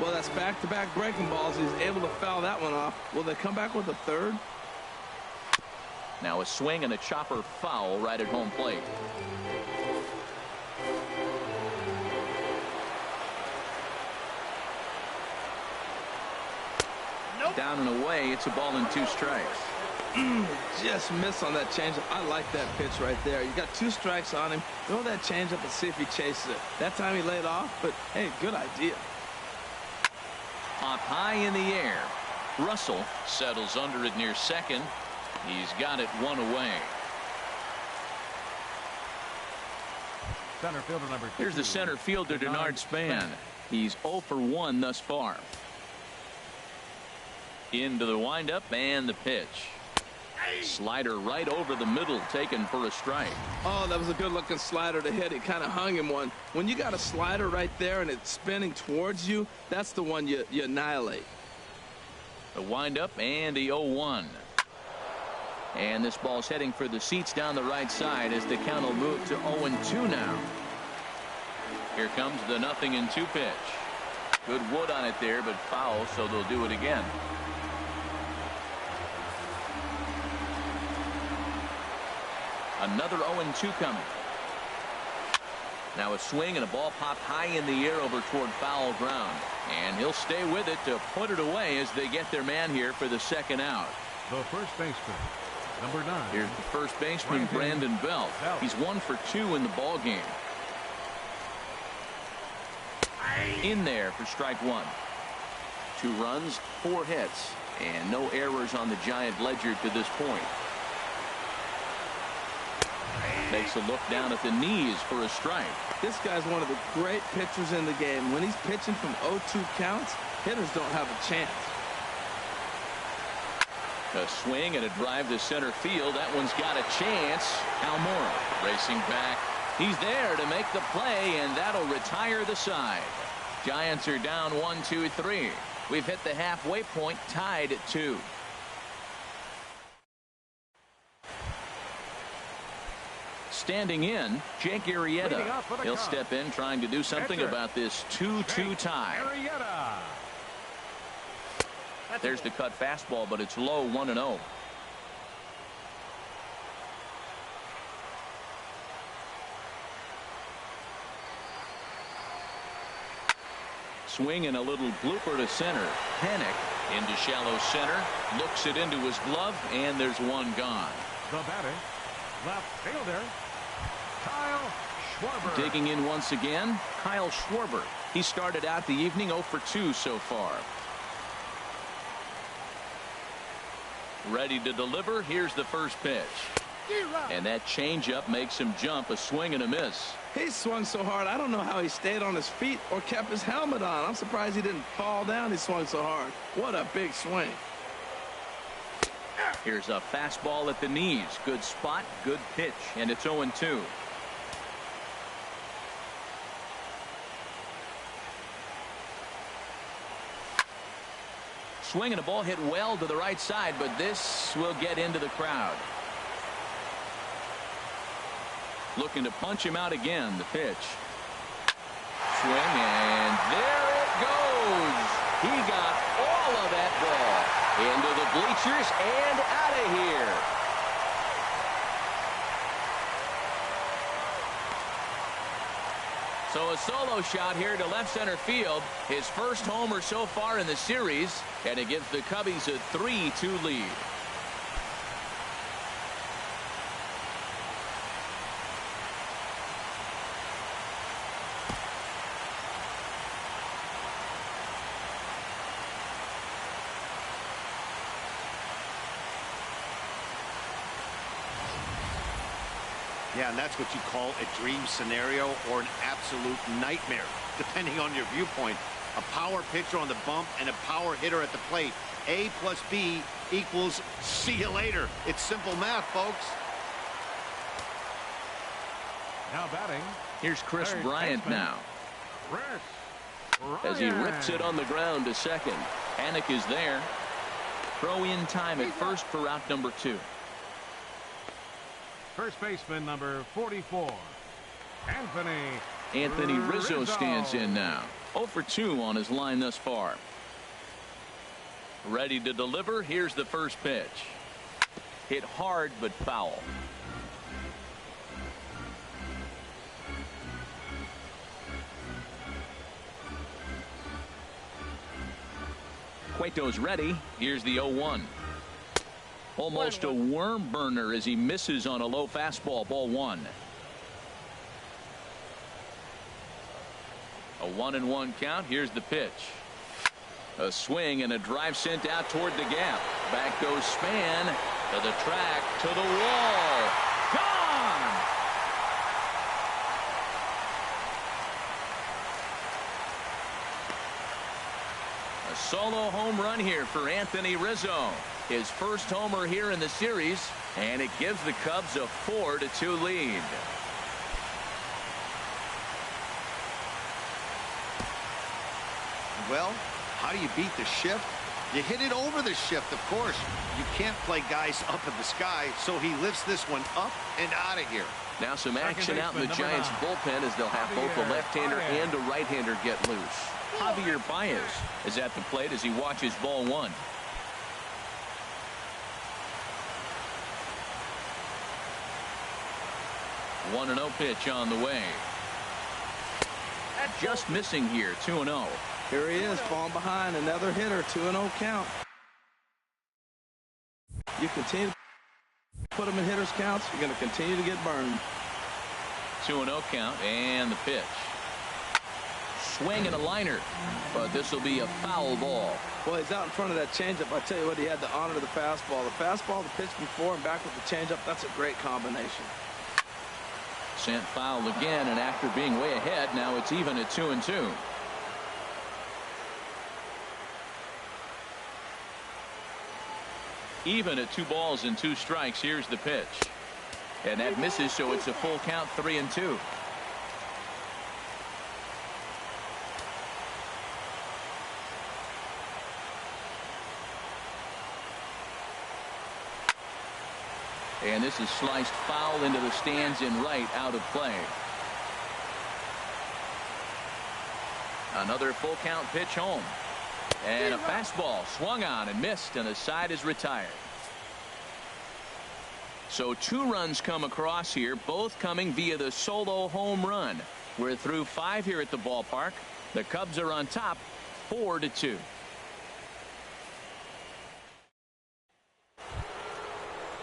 Speaker 4: Well, that's back-to-back breaking balls. He's able to foul that one off. Will they come back with a third?
Speaker 1: Now a swing and a chopper foul right at home plate. down and away. It's a ball and 2 strikes.
Speaker 4: Just miss on that changeup. I like that pitch right there. You got 2 strikes on him. Throw that changeup and see if he chases it. That time he laid off, but hey, good idea.
Speaker 1: Pop high in the air. Russell settles under it near second. He's got it 1 away.
Speaker 3: Center fielder number 2.
Speaker 1: Here's the center fielder, Denard Span. He's 0 for 1 thus far. Into the windup and the pitch. Slider right over the middle, taken for a strike.
Speaker 4: Oh, that was a good-looking slider to hit. It kind of hung him one. When you got a slider right there and it's spinning towards you, that's the one you annihilate.
Speaker 1: The windup and the 0-1. And this ball's heading for the seats down the right side as the count will move to 0-2 now. Here comes the 0-2 pitch. Good wood on it there, but foul, so they'll do it again. Another 0-2 coming. Now a swing and a ball popped high in the air over toward foul ground. And he'll stay with it to put it away as they get their man here for the second out.
Speaker 3: The first baseman, number 9.
Speaker 1: Here's the first baseman, Brandon Belt. He's 1 for 2 in the ball game. In there for strike 1. 2 runs, 4 hits, and no errors on the Giant ledger to this point. Takes a look down at the knees for a strike.
Speaker 4: This guy's one of the great pitchers in the game. When he's pitching from 0-2 counts, hitters don't have a chance.
Speaker 1: A swing and a drive to center field. That one's got a chance. Almora racing back. He's there to make the play, and that'll retire the side. Giants are down 1-2-3. We've hit the halfway point, tied at 2. Standing in, Jake Arrieta. He'll step in trying to do something about this 2-2 tie. There's the cut fastball, but it's low, 1-0. Swing and a little blooper to center. Panic into shallow center. Looks it into his glove, and there's one gone.
Speaker 3: The batter, left fielder, Kyle Schwarber.
Speaker 1: Digging in once again, Kyle Schwarber. He started out the evening 0 for 2 so far. Ready to deliver. Here's the first pitch. And that changeup makes him jump. A swing and a miss.
Speaker 4: He swung so hard, I don't know how he stayed on his feet or kept his helmet on. I'm surprised he didn't fall down. He swung so hard. What a big swing.
Speaker 1: Here's a fastball at the knees. Good spot, good pitch, and it's 0-2. Swing and a ball hit well to the right side, but this will get into the crowd. Looking to punch him out again. The pitch. Swing, and there it goes. He got all of that ball into the bleachers and out of here. So a solo shot here to left center field. His first homer so far in the series, and it gives the Cubbies a 3-2 lead.
Speaker 2: Yeah, and that's what you call a dream scenario or an absolute nightmare, depending on your viewpoint. A power pitcher on the bump and a power hitter at the plate. A plus B equals see you later. It's simple math, folks.
Speaker 3: Now batting.
Speaker 1: Here's Chris Bryant
Speaker 3: baseman,
Speaker 1: now.
Speaker 3: Chris
Speaker 1: As he
Speaker 3: Bryant.
Speaker 1: rips it on the ground to second. Panic is there. Throw in time at first for out number 2.
Speaker 3: First baseman number 44,
Speaker 1: Anthony Rizzo stands in now. 0 for 2 on his line thus far. Ready to deliver. Here's the first pitch. Hit hard but foul. Cueto's ready. Here's the 0-1. Almost a worm burner as he misses on a low fastball. Ball 1. A 1-1 count. Here's the pitch. A swing and a drive sent out toward the gap. Back goes Span to the track, to the wall. Gone! A solo home run here for Anthony Rizzo. His first homer here in the series, and it gives the Cubs a 4-2 lead.
Speaker 2: Well, how do you beat the shift? You hit it over the shift, of course. You can't play guys up in the sky, so he lifts this one up and out of here.
Speaker 1: Now some action out in the Giants bullpen as they'll have both a left-hander and a right-hander get loose. Javier Baez is at the plate as he watches ball 1. One 1-0 pitch on the way. Just missing here. 2-0.
Speaker 4: Here he is, falling behind, another hitter. 2-0 count. You continue to put him in hitters counts, you're going to continue to get burned.
Speaker 1: 2-0 count, and the pitch. Swing and a liner, but this will be a foul ball.
Speaker 4: Well, he's out in front of that changeup. I tell you what, he had the honor of the fastball. The fastball, the pitch before, and back with the changeup. That's a great combination.
Speaker 1: Sent foul again, and after being way ahead, now it's even at 2-2. Even at 2 balls and 2 strikes. Here's the pitch, and that misses, so it's a full count. 3-2. And this is sliced foul into the stands in right, out of play. Another full count pitch home. And a fastball swung on and missed, and the side is retired. So 2 runs come across here, both coming via the solo home run. We're through 5 here at the ballpark. The Cubs are on top, 4-2.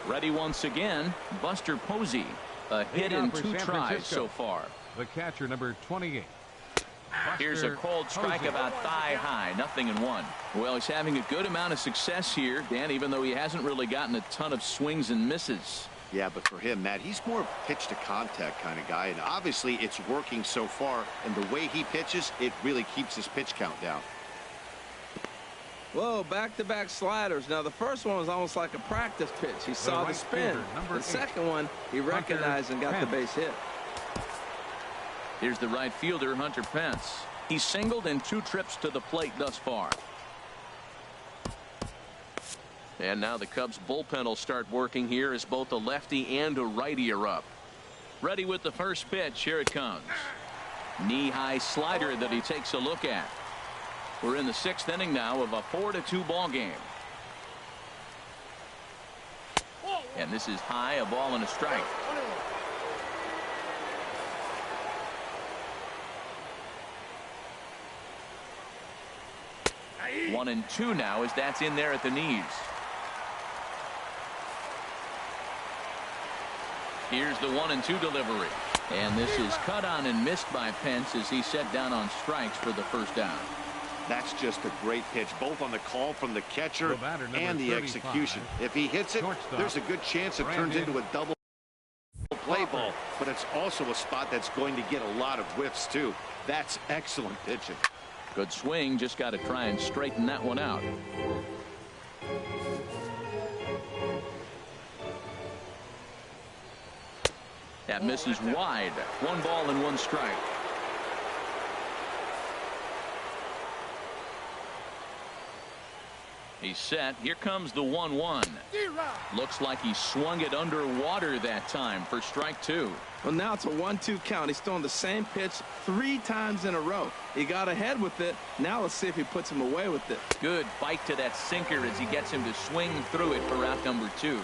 Speaker 1: Ready once again, Buster Posey. A hit in 2 tries so far.
Speaker 3: The catcher, number 28.
Speaker 1: Here's a cold strike about thigh high. 0-1. Well, he's having a good amount of success here, Dan, even though he hasn't really gotten a ton of swings and misses.
Speaker 2: Yeah, but for him, Matt, he's more of a pitch to contact kind of guy, and obviously it's working so far, and the way he pitches, it really keeps his pitch count down.
Speaker 4: Whoa, back-to-back sliders. Now, the first one was almost like a practice pitch. He saw the spin. The second one, he recognized and got the base hit.
Speaker 1: Here's the right fielder, Hunter Pence. He's singled in 2 trips to the plate thus far. And now the Cubs bullpen will start working here as both a lefty and a righty are up. Ready with the first pitch. Here it comes. Knee-high slider that he takes a look at. We're in the 6th inning now of a 4-2 ball game. And this is high, a ball and a strike. One and 2 now as that's in there at the knees. Here's the 1-2 delivery. And this is cut on and missed by Pence as he set down on strikes for the first down.
Speaker 2: That's just a great pitch, both on the call from the catcher and the
Speaker 3: 35.
Speaker 2: execution. If he hits it,
Speaker 3: Shortstop,
Speaker 2: there's a good chance it turns into a double play ball, but it's also a spot that's going to get a lot of whiffs too. That's excellent pitching.
Speaker 1: Good swing, just got to try and straighten that one out. That misses wide. 1 ball and 1 strike. He's set. Here comes the 1-1. Looks like he swung it underwater that time for strike 2.
Speaker 4: Well, now it's a 1-2 count. He's throwing the same pitch 3 times in a row. He got ahead with it. Now let's see if he puts him away with it.
Speaker 1: Good bite to that sinker as he gets him to swing through it for out number 2.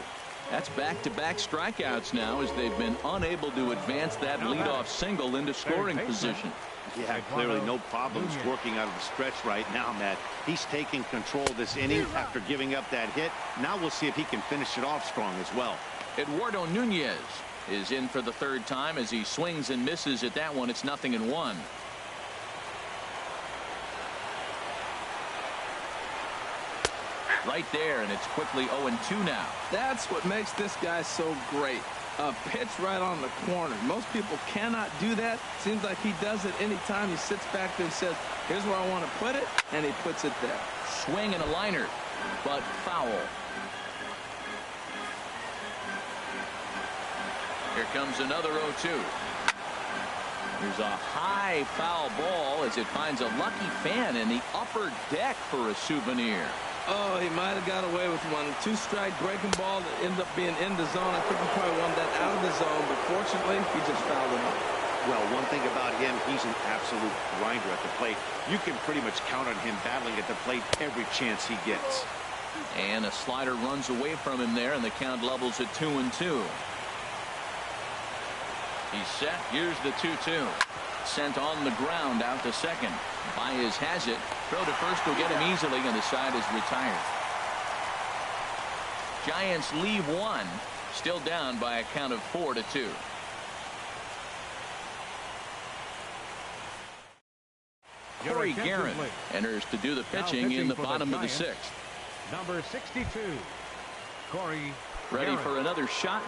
Speaker 1: That's back-to-back strikeouts now as they've been unable to advance that leadoff single into scoring position.
Speaker 2: Yeah, clearly no problems working out of the stretch right now, Matt. He's taking control of this inning after giving up that hit. Now we'll see if he can finish it off strong as well.
Speaker 1: Eduardo Nunez is in for the third time as he swings and misses at that one. It's 0-1. Right there, and it's quickly 0-2 now.
Speaker 4: That's what makes this guy so great. A pitch right on the corner. Most people cannot do that. Seems like he does it anytime he sits back there and says, here's where I want to put it, and he puts it there.
Speaker 1: Swing and a liner, but foul. Here comes another 0-2. There's a high foul ball as it finds a lucky fan in the upper deck for a souvenir.
Speaker 4: Oh, he might have got away with one. Two-strike breaking ball that ended up being in the zone. I think he probably won that out of the zone, but fortunately, he just fouled it off.
Speaker 2: Well, one thing about him, he's an absolute grinder at the plate. You can pretty much count on him battling at the plate every chance he gets.
Speaker 1: And a slider runs away from him there, and the count levels at 2-2. He's set. Here's the 2-2. Sent on the ground out to second. Baez has it. Throw to first will get him easily, and the side is retired. Giants leave one. Still down by a count of 4-2. Corey Guerin enters to do the pitching in the bottom of the sixth.
Speaker 3: Number 62, Corey
Speaker 1: Ready
Speaker 3: Guerin.
Speaker 1: for another shot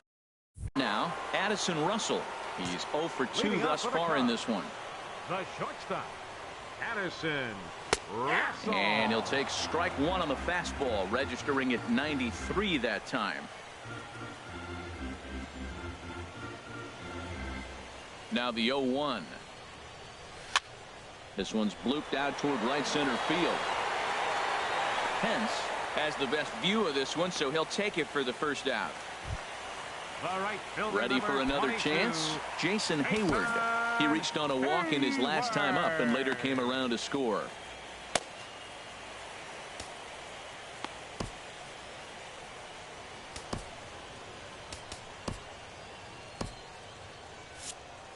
Speaker 1: now. Addison Russell. He's 0 for 2 thus far in this one.
Speaker 3: The shortstop, Addison Russell.
Speaker 1: And he'll take strike one on the fastball, registering at 93 that time. Now the 0-1. This one's blooped out toward right center field. Pence has the best view of this one, so he'll take it for the first out. Ready for another
Speaker 3: 22.
Speaker 1: chance? Jason Hayward. He reached on a walk in his last time up and later came around to score.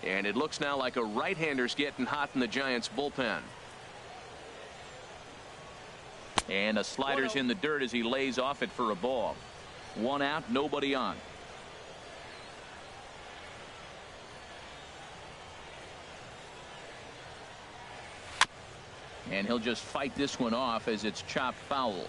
Speaker 1: And it looks now like a right-hander's getting hot in the Giants bullpen. And a slider's in the dirt as he lays off it for a ball. One out, nobody on. And he'll just fight this one off as it's chopped foul.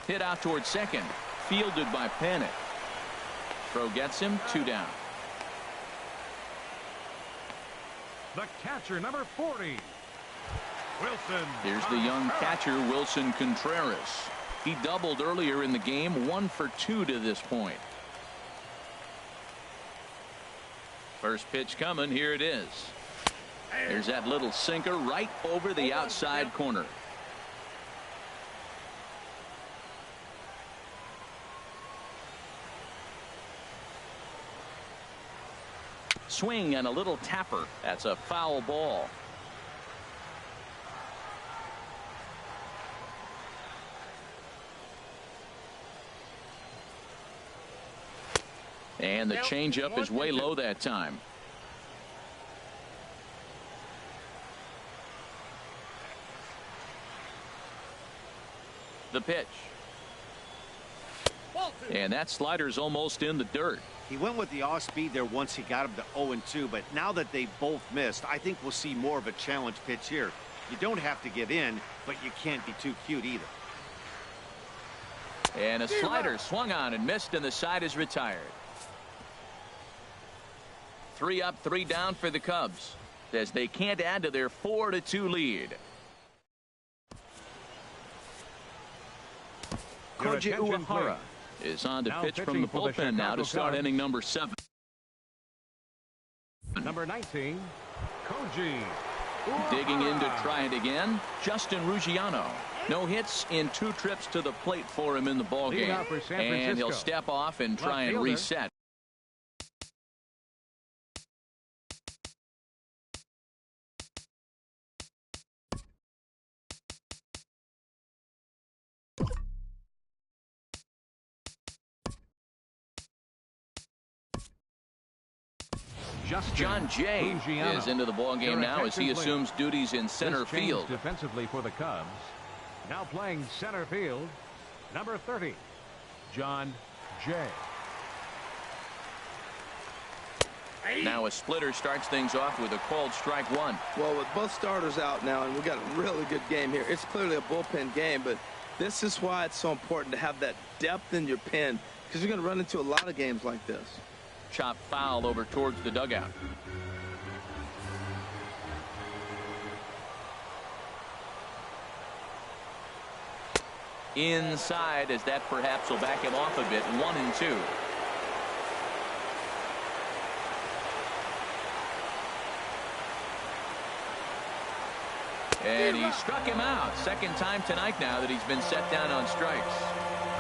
Speaker 1: Hit out towards second. Fielded by Panik. Throw gets him. 2 down.
Speaker 3: The catcher, number 40, Wilson.
Speaker 1: Here's the young catcher, Wilson Contreras. He doubled earlier in the game. 1 for 2 to this point. First pitch coming. Here it is. There's that little sinker right over the outside corner. Swing and a little tapper. That's a foul ball. And the changeup is way low that time. The pitch. And that slider's almost in the dirt.
Speaker 2: He went with the off speed there once he got him to 0-2, but now that they both missed, I think we'll see more of a challenge pitch here. You don't have to give in, but you can't be too cute either.
Speaker 1: And a slider swung on and missed, and the side is retired. 3 up, 3 down for the Cubs as they can't add to their 4-2 lead. Koji Uehara is on to pitch from the bullpen now to start inning number 7.
Speaker 3: Number 19, Koji
Speaker 1: Digging in to try it again, Justin Ruggiano. No hits in 2 trips to the plate for him in the ballgame. And he'll step off and try and reset.
Speaker 3: Justin
Speaker 1: John Jay
Speaker 3: Buggiano.
Speaker 1: is into the ball game
Speaker 3: Your
Speaker 1: now as he
Speaker 3: attention,
Speaker 1: assumes duties in center
Speaker 3: This change
Speaker 1: field.
Speaker 3: defensively for the Cubs. Now playing center field, number 30, John Jay.
Speaker 1: Now a splitter starts things off with a called strike one.
Speaker 4: Well, with both starters out now, and we got a really good game here. It's clearly a bullpen game, but this is why it's so important to have that depth in your pen, because you're going to run into a lot of games like this.
Speaker 1: Chop foul over towards the dugout. Inside, as that perhaps will back him off a bit. 1-2. And he struck him out. Second time tonight now that he's been set down on strikes.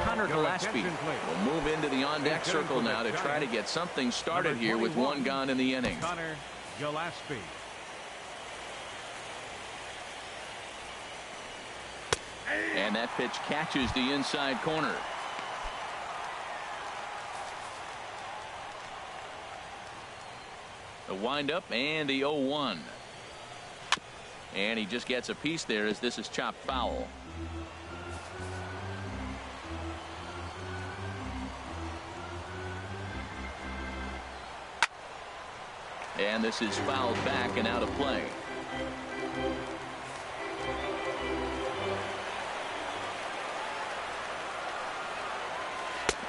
Speaker 1: Connor Gillespie will move into the on-deck circle now to try to get something started here with one gone in the inning.
Speaker 3: Connor Gillespie.
Speaker 1: And that pitch catches the inside corner. The windup and the 0-1. And he just gets a piece there as this is chopped foul. And this is fouled back and out of play.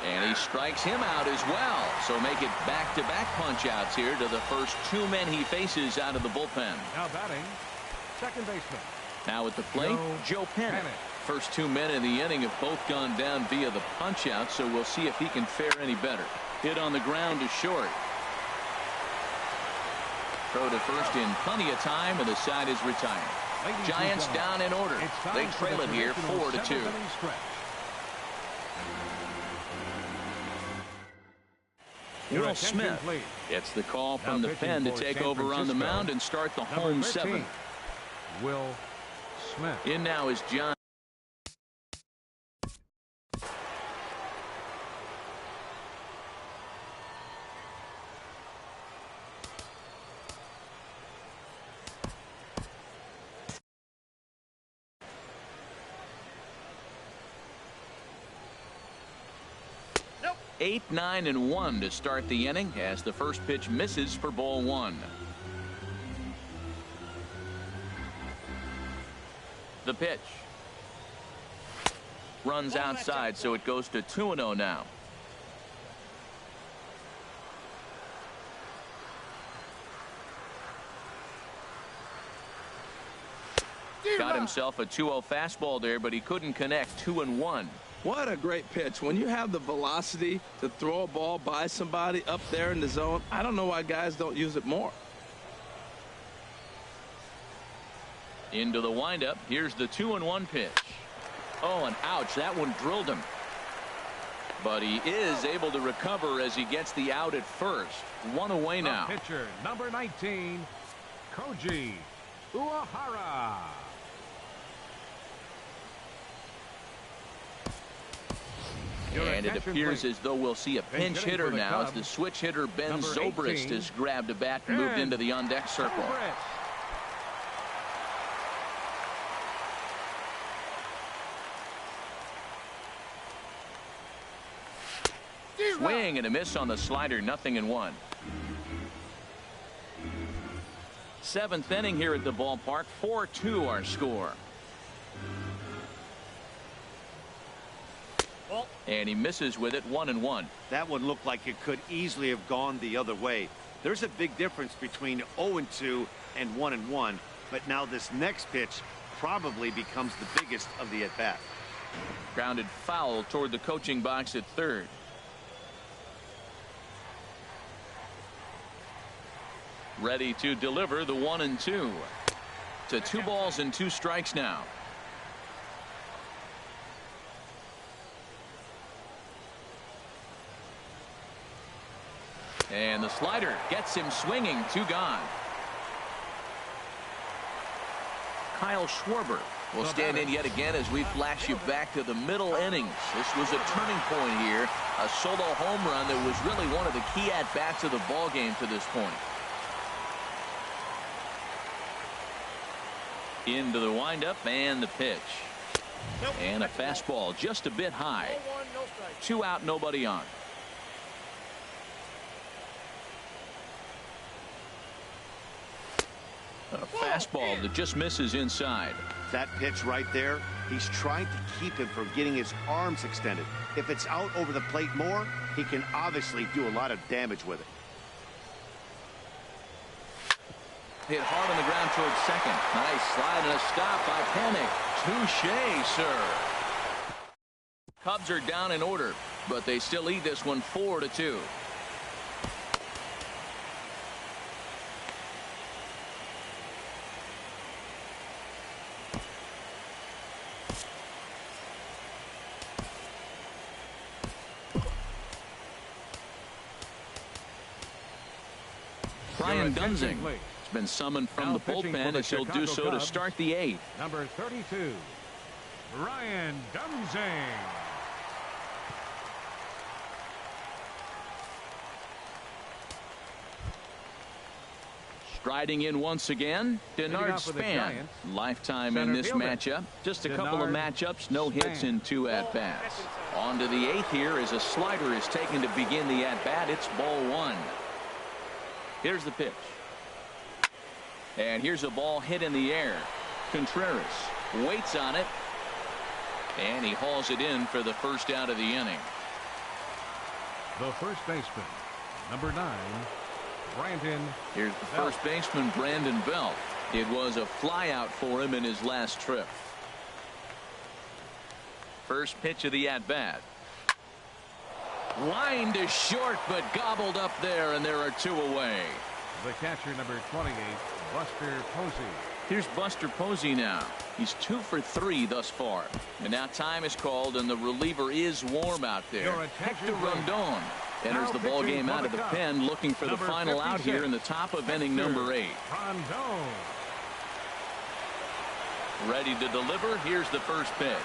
Speaker 1: And he strikes him out as well. So make it back-to-back punch-outs here to the first two men he faces out of the bullpen.
Speaker 3: Now batting, second baseman.
Speaker 1: Now at the plate, Joe Pennant. First two men in the inning have both gone down via the punch-out, so we'll see if he can fare any better. Hit on the ground to short. Throw to first in plenty of time, and the side is retired. Giants down in order. They trail it here 4-2. Will Smith gets the call from the pen to take over on the mound and start the home seventh.
Speaker 3: Will Smith.
Speaker 1: In now is John. Nope. 8, 9, and 1 to start the inning as the first pitch misses for ball one. The pitch runs outside, so it goes to 2-0 now. Got himself a 2-0 fastball there, but he couldn't connect. 2-1.
Speaker 4: What a great pitch. When you have the velocity to throw a ball by somebody up there in the zone, I don't know why guys don't use it more.
Speaker 1: Into the windup. Here's the 2-1 pitch. Oh, and ouch, that one drilled him. But he is able to recover as he gets the out at first. One away now.
Speaker 3: The pitcher, number 19, Koji Uehara.
Speaker 1: And it appears as though we'll see a pinch hitter now as the switch hitter Ben Zobrist has grabbed a bat and moved into the on-deck circle. Swing and a miss on the slider. 0-1. Seventh inning here at the ballpark. 4-2 our score. And he misses with it. 1-1.
Speaker 2: That one looked like it could easily have gone the other way. There's a big difference between 0-2 and 1-1, but now this next pitch probably becomes the biggest of the at-bat.
Speaker 1: Grounded foul toward the coaching box at third. Ready to deliver the 1-2. To 2 balls and 2 strikes now. And the slider gets him swinging. 2 gone. Kyle Schwarber will stand in yet again as we flash you back to the middle innings. This was a turning point here. A solo home run that was really one of the key at-bats of the ball game to this point. Into the windup and the pitch. And a fastball just a bit high. 2 out, nobody on. A fastball that just misses inside.
Speaker 2: That pitch right there, he's trying to keep him from getting his arms extended. If it's out over the plate more, he can obviously do a lot of damage with it.
Speaker 1: Hit hard on the ground towards second. Nice slide and a stop by Panik. Touche, sir. Cubs are down in order, but they still lead this one 4-2. Brian Dunsing has been summoned from the bullpen as he'll do so to start the 8th.
Speaker 3: Number 32, Brian Dunsing.
Speaker 1: Striding in once again, Denard Span. Lifetime in this matchup. Just a couple of matchups, no hits in 2 at-bats. On to the 8th here as a slider is taken to begin the at-bat. It's ball 1. Here's the pitch. And here's a ball hit in the air. Contreras waits on it. And he hauls it in for the first out of the inning.
Speaker 3: The first baseman, number 9, Brandon.
Speaker 1: Here's the first baseman, Brandon Belt. It was a flyout for him in his last trip. First pitch of the at-bat. Line to short, but gobbled up there, and there are 2 away.
Speaker 3: The catcher, number 28, Buster Posey.
Speaker 1: Here's Buster Posey now. He's 2 for 3 thus far. And now time is called, and the reliever is warm out there. Hector Rondon enters the ball game out of the pen, looking for the final out here in the top of inning number 8.
Speaker 3: Rondon.
Speaker 1: Ready to deliver. Here's the first pitch.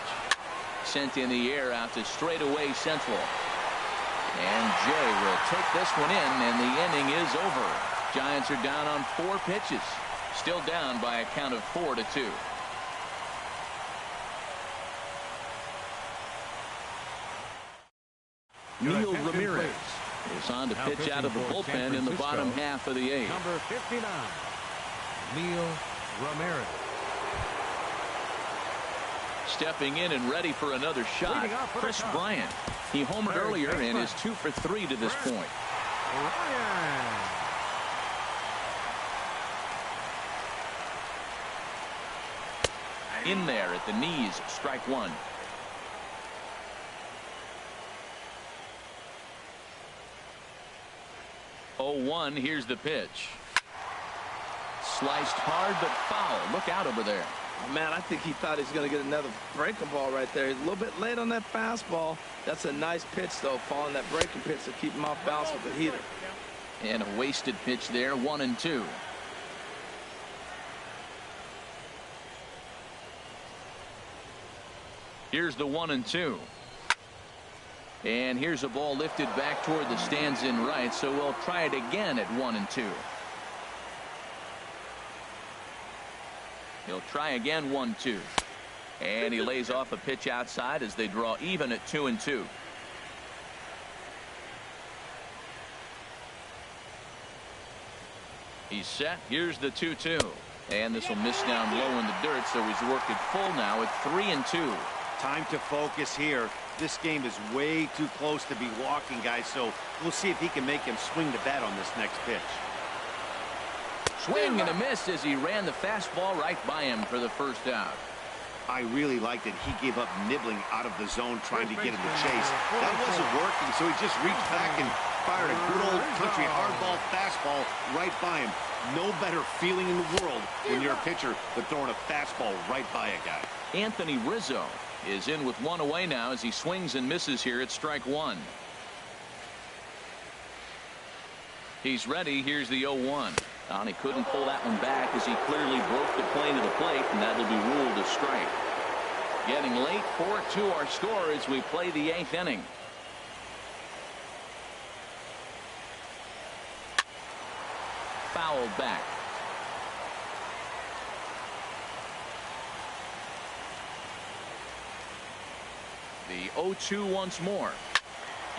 Speaker 1: Sent in the air out to straightaway central. And Jay will take this one in, and the inning is over. Giants are down on 4 pitches. Still down by a count of 4-2. Neil Ramirez is on to pitch out of the bullpen in the bottom half of the 8th.
Speaker 3: Number 59, Neil Ramirez.
Speaker 1: Stepping in and ready for another shot, Chris Bryant. He homered earlier and is 2 for 3 to this point.
Speaker 3: Ryan.
Speaker 1: In there at the knees, strike 1. Oh, 1. Here's the pitch. Sliced hard but foul. Look out over there.
Speaker 4: Oh, man, I think he thought he was going to get another breaking ball right there. He's a little bit late on that fastball. That's a nice pitch, though, following that breaking pitch to keep him off balance with the heater.
Speaker 1: And a wasted pitch there, 1-2. Here's the 1-2. And here's a ball lifted back toward the stands in right, so we'll try it again at 1-2. He'll try again, 1-2. And he lays off a pitch outside as they draw even at 2-2. He's set. Here's the 2-2. And this will miss down low in the dirt, so he's worked it full now at 3-2.
Speaker 2: Time to focus here. This game is way too close to be walking, guys, so we'll see if he can make him swing the bat on this next pitch.
Speaker 1: Swing and a miss as he ran the fastball right by him for the first out.
Speaker 2: I really liked it. He gave up nibbling out of the zone trying to get in the chase. That wasn't working, so he just reached back and fired a good old country hardball fastball right by him. No better feeling in the world when you're a pitcher than throwing a fastball right by a guy.
Speaker 1: Anthony Rizzo is in with 1 away now as he swings and misses here at strike 1. He's ready. Here's the 0-1. And he couldn't pull that one back as he clearly broke the plane of the plate, and that'll be ruled a strike. Getting late, 4-2 our score as we play the 8th inning. Fouled back. The 0-2 once more.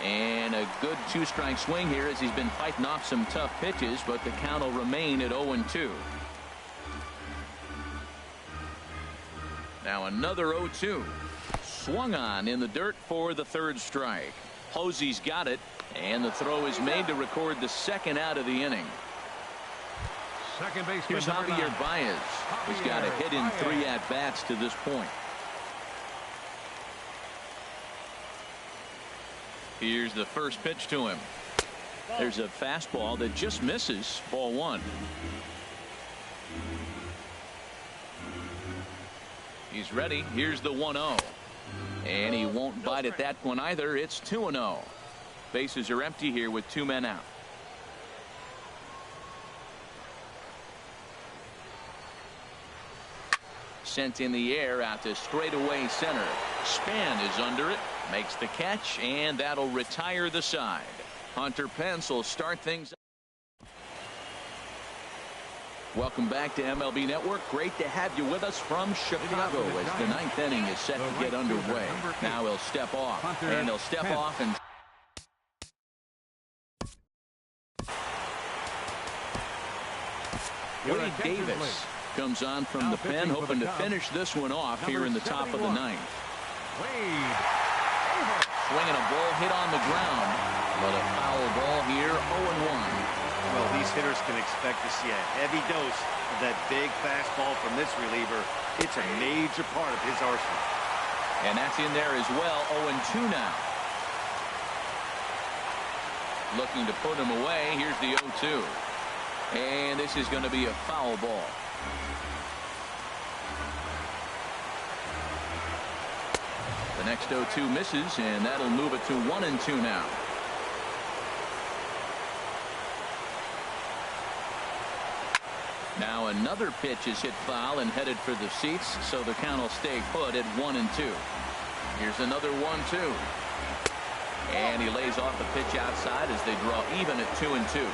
Speaker 1: And a good two-strike swing here as he's been fighting off some tough pitches, but the count will remain at 0-2. Now another 0-2. Swung on in the dirt for the third strike. Posey's got it, and the throw is made to record the second out of the inning.
Speaker 3: Second baseman.
Speaker 1: Here's Javier Baez, who's got a hit in 3 at-bats to this point. Here's the first pitch to him. There's a fastball that just misses. Ball 1. He's ready. Here's the 1-0. And he won't bite at that one either. It's 2-0. Bases are empty here with 2 men out. Sent in the air out to straightaway center. Span is under it. Makes the catch, and that'll retire the side. Hunter Pence will start things up. Welcome back to MLB Network. Great to have you with us from Chicago as the 9th inning is set to get underway. Now he'll step off, and he'll step off and Wade Davis comes on from the pen, hoping to finish this one off here in the top of the 9th. Swinging a ball hit on the ground, but a foul ball here, 0-1.
Speaker 2: Well, these hitters can expect to see a heavy dose of that big fastball from this reliever. It's a major part of his arsenal.
Speaker 1: And that's in there as well. 0-2 now. Looking to put him away. Here's the 0-2. And this is going to be a foul ball. The next 0-2 misses, and that'll move it to 1-2 now. Now another pitch is hit foul and headed for the seats, so the count will stay put at 1-2. Here's another 1-2. And he lays off the pitch outside as they draw even at 2-2.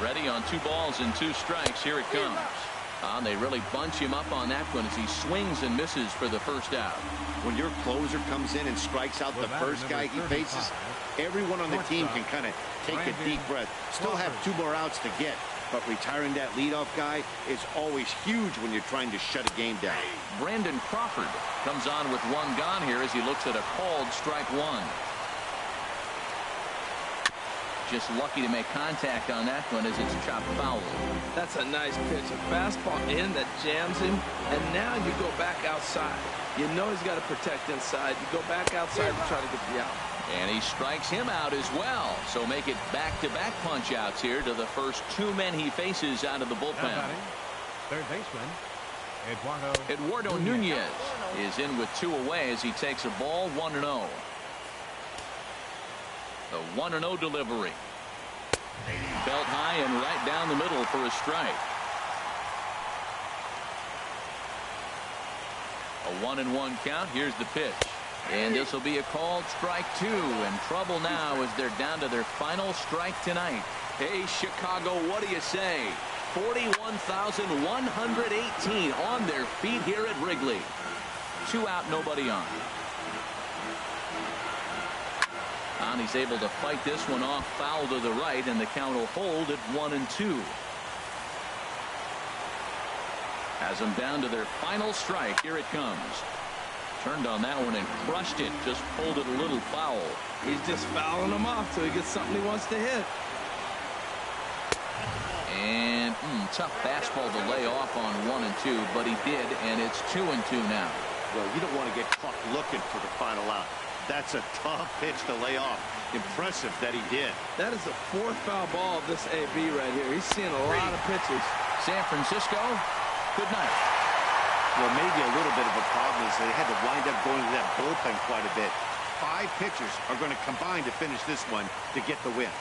Speaker 1: Ready on 2 balls and 2 strikes. Here it comes. They really bunch him up on that one as he swings and misses for the first out.
Speaker 2: When your closer comes in and strikes out the first guy he faces, everyone on the team can kind of take a deep breath. Still have 2 more outs to get, but retiring that leadoff guy is always huge when you're trying to shut a game down.
Speaker 1: Brandon Crawford comes on with 1 gone here as he looks at a called strike 1. Just lucky to make contact on that one as it's chopped foul.
Speaker 4: That's a nice pitch. A fastball in that jams him, and now you go back outside. You know he's got to protect inside. You go back outside to try to get the out.
Speaker 1: And he strikes him out as well. So make it back-to-back punch-outs here to the first 2 men he faces out of the bullpen.
Speaker 3: Third baseman,
Speaker 1: Eduardo Nunez is in with 2 away as he takes a ball 1-0. The 1-0 delivery. Belt high and right down the middle for a strike. A 1-1 count. Here's the pitch. And this will be a called strike 2. In trouble now as they're down to their final strike tonight. Hey, Chicago, what do you say? 41,118 on their feet here at Wrigley. 2 out, nobody on. And he's able to fight this one off foul to the right, and the count will hold at 1-2. Has them down to their final strike. Here it comes. Turned on that one and crushed it. Just pulled it a little foul.
Speaker 4: He's just fouling them off till he gets something he wants to hit.
Speaker 1: And tough fastball to lay off on 1-2, but he did, and it's 2-2 now.
Speaker 2: Well, you don't want to get caught looking for the final out. That's a tough pitch to lay off. Impressive that he did.
Speaker 4: That is the 4th foul ball of this AB right here. He's seeing a lot of pitches.
Speaker 1: San Francisco, good night.
Speaker 2: Well, maybe a little bit of a problem is they had to wind up going to that bullpen quite a bit. 5 pitchers are going to combine to finish this one to get the win.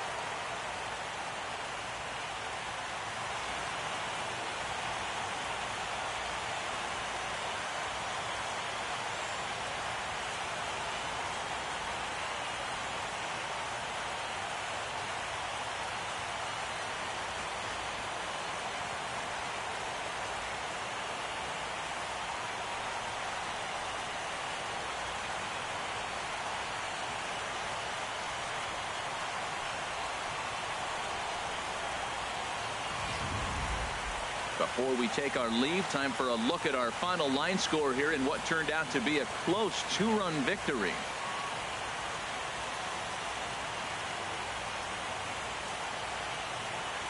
Speaker 1: Before we take our leave, time for a look at our final line score here in what turned out to be a close 2-run victory.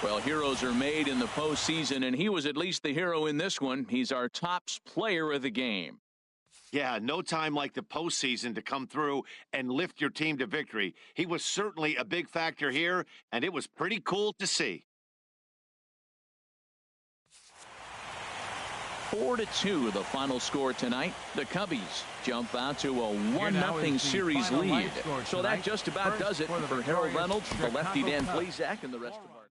Speaker 1: Well, heroes are made in the postseason, and he was at least the hero in this one. He's our top player of the game.
Speaker 2: Yeah, no time like the postseason to come through and lift your team to victory. He was certainly a big factor here, and it was pretty cool to see.
Speaker 1: 4-2 the final score tonight. The Cubbies jump out to a 1-0 series lead. So that just about does it for Harold Reynolds, the lefty Dan Plesac, and the rest of our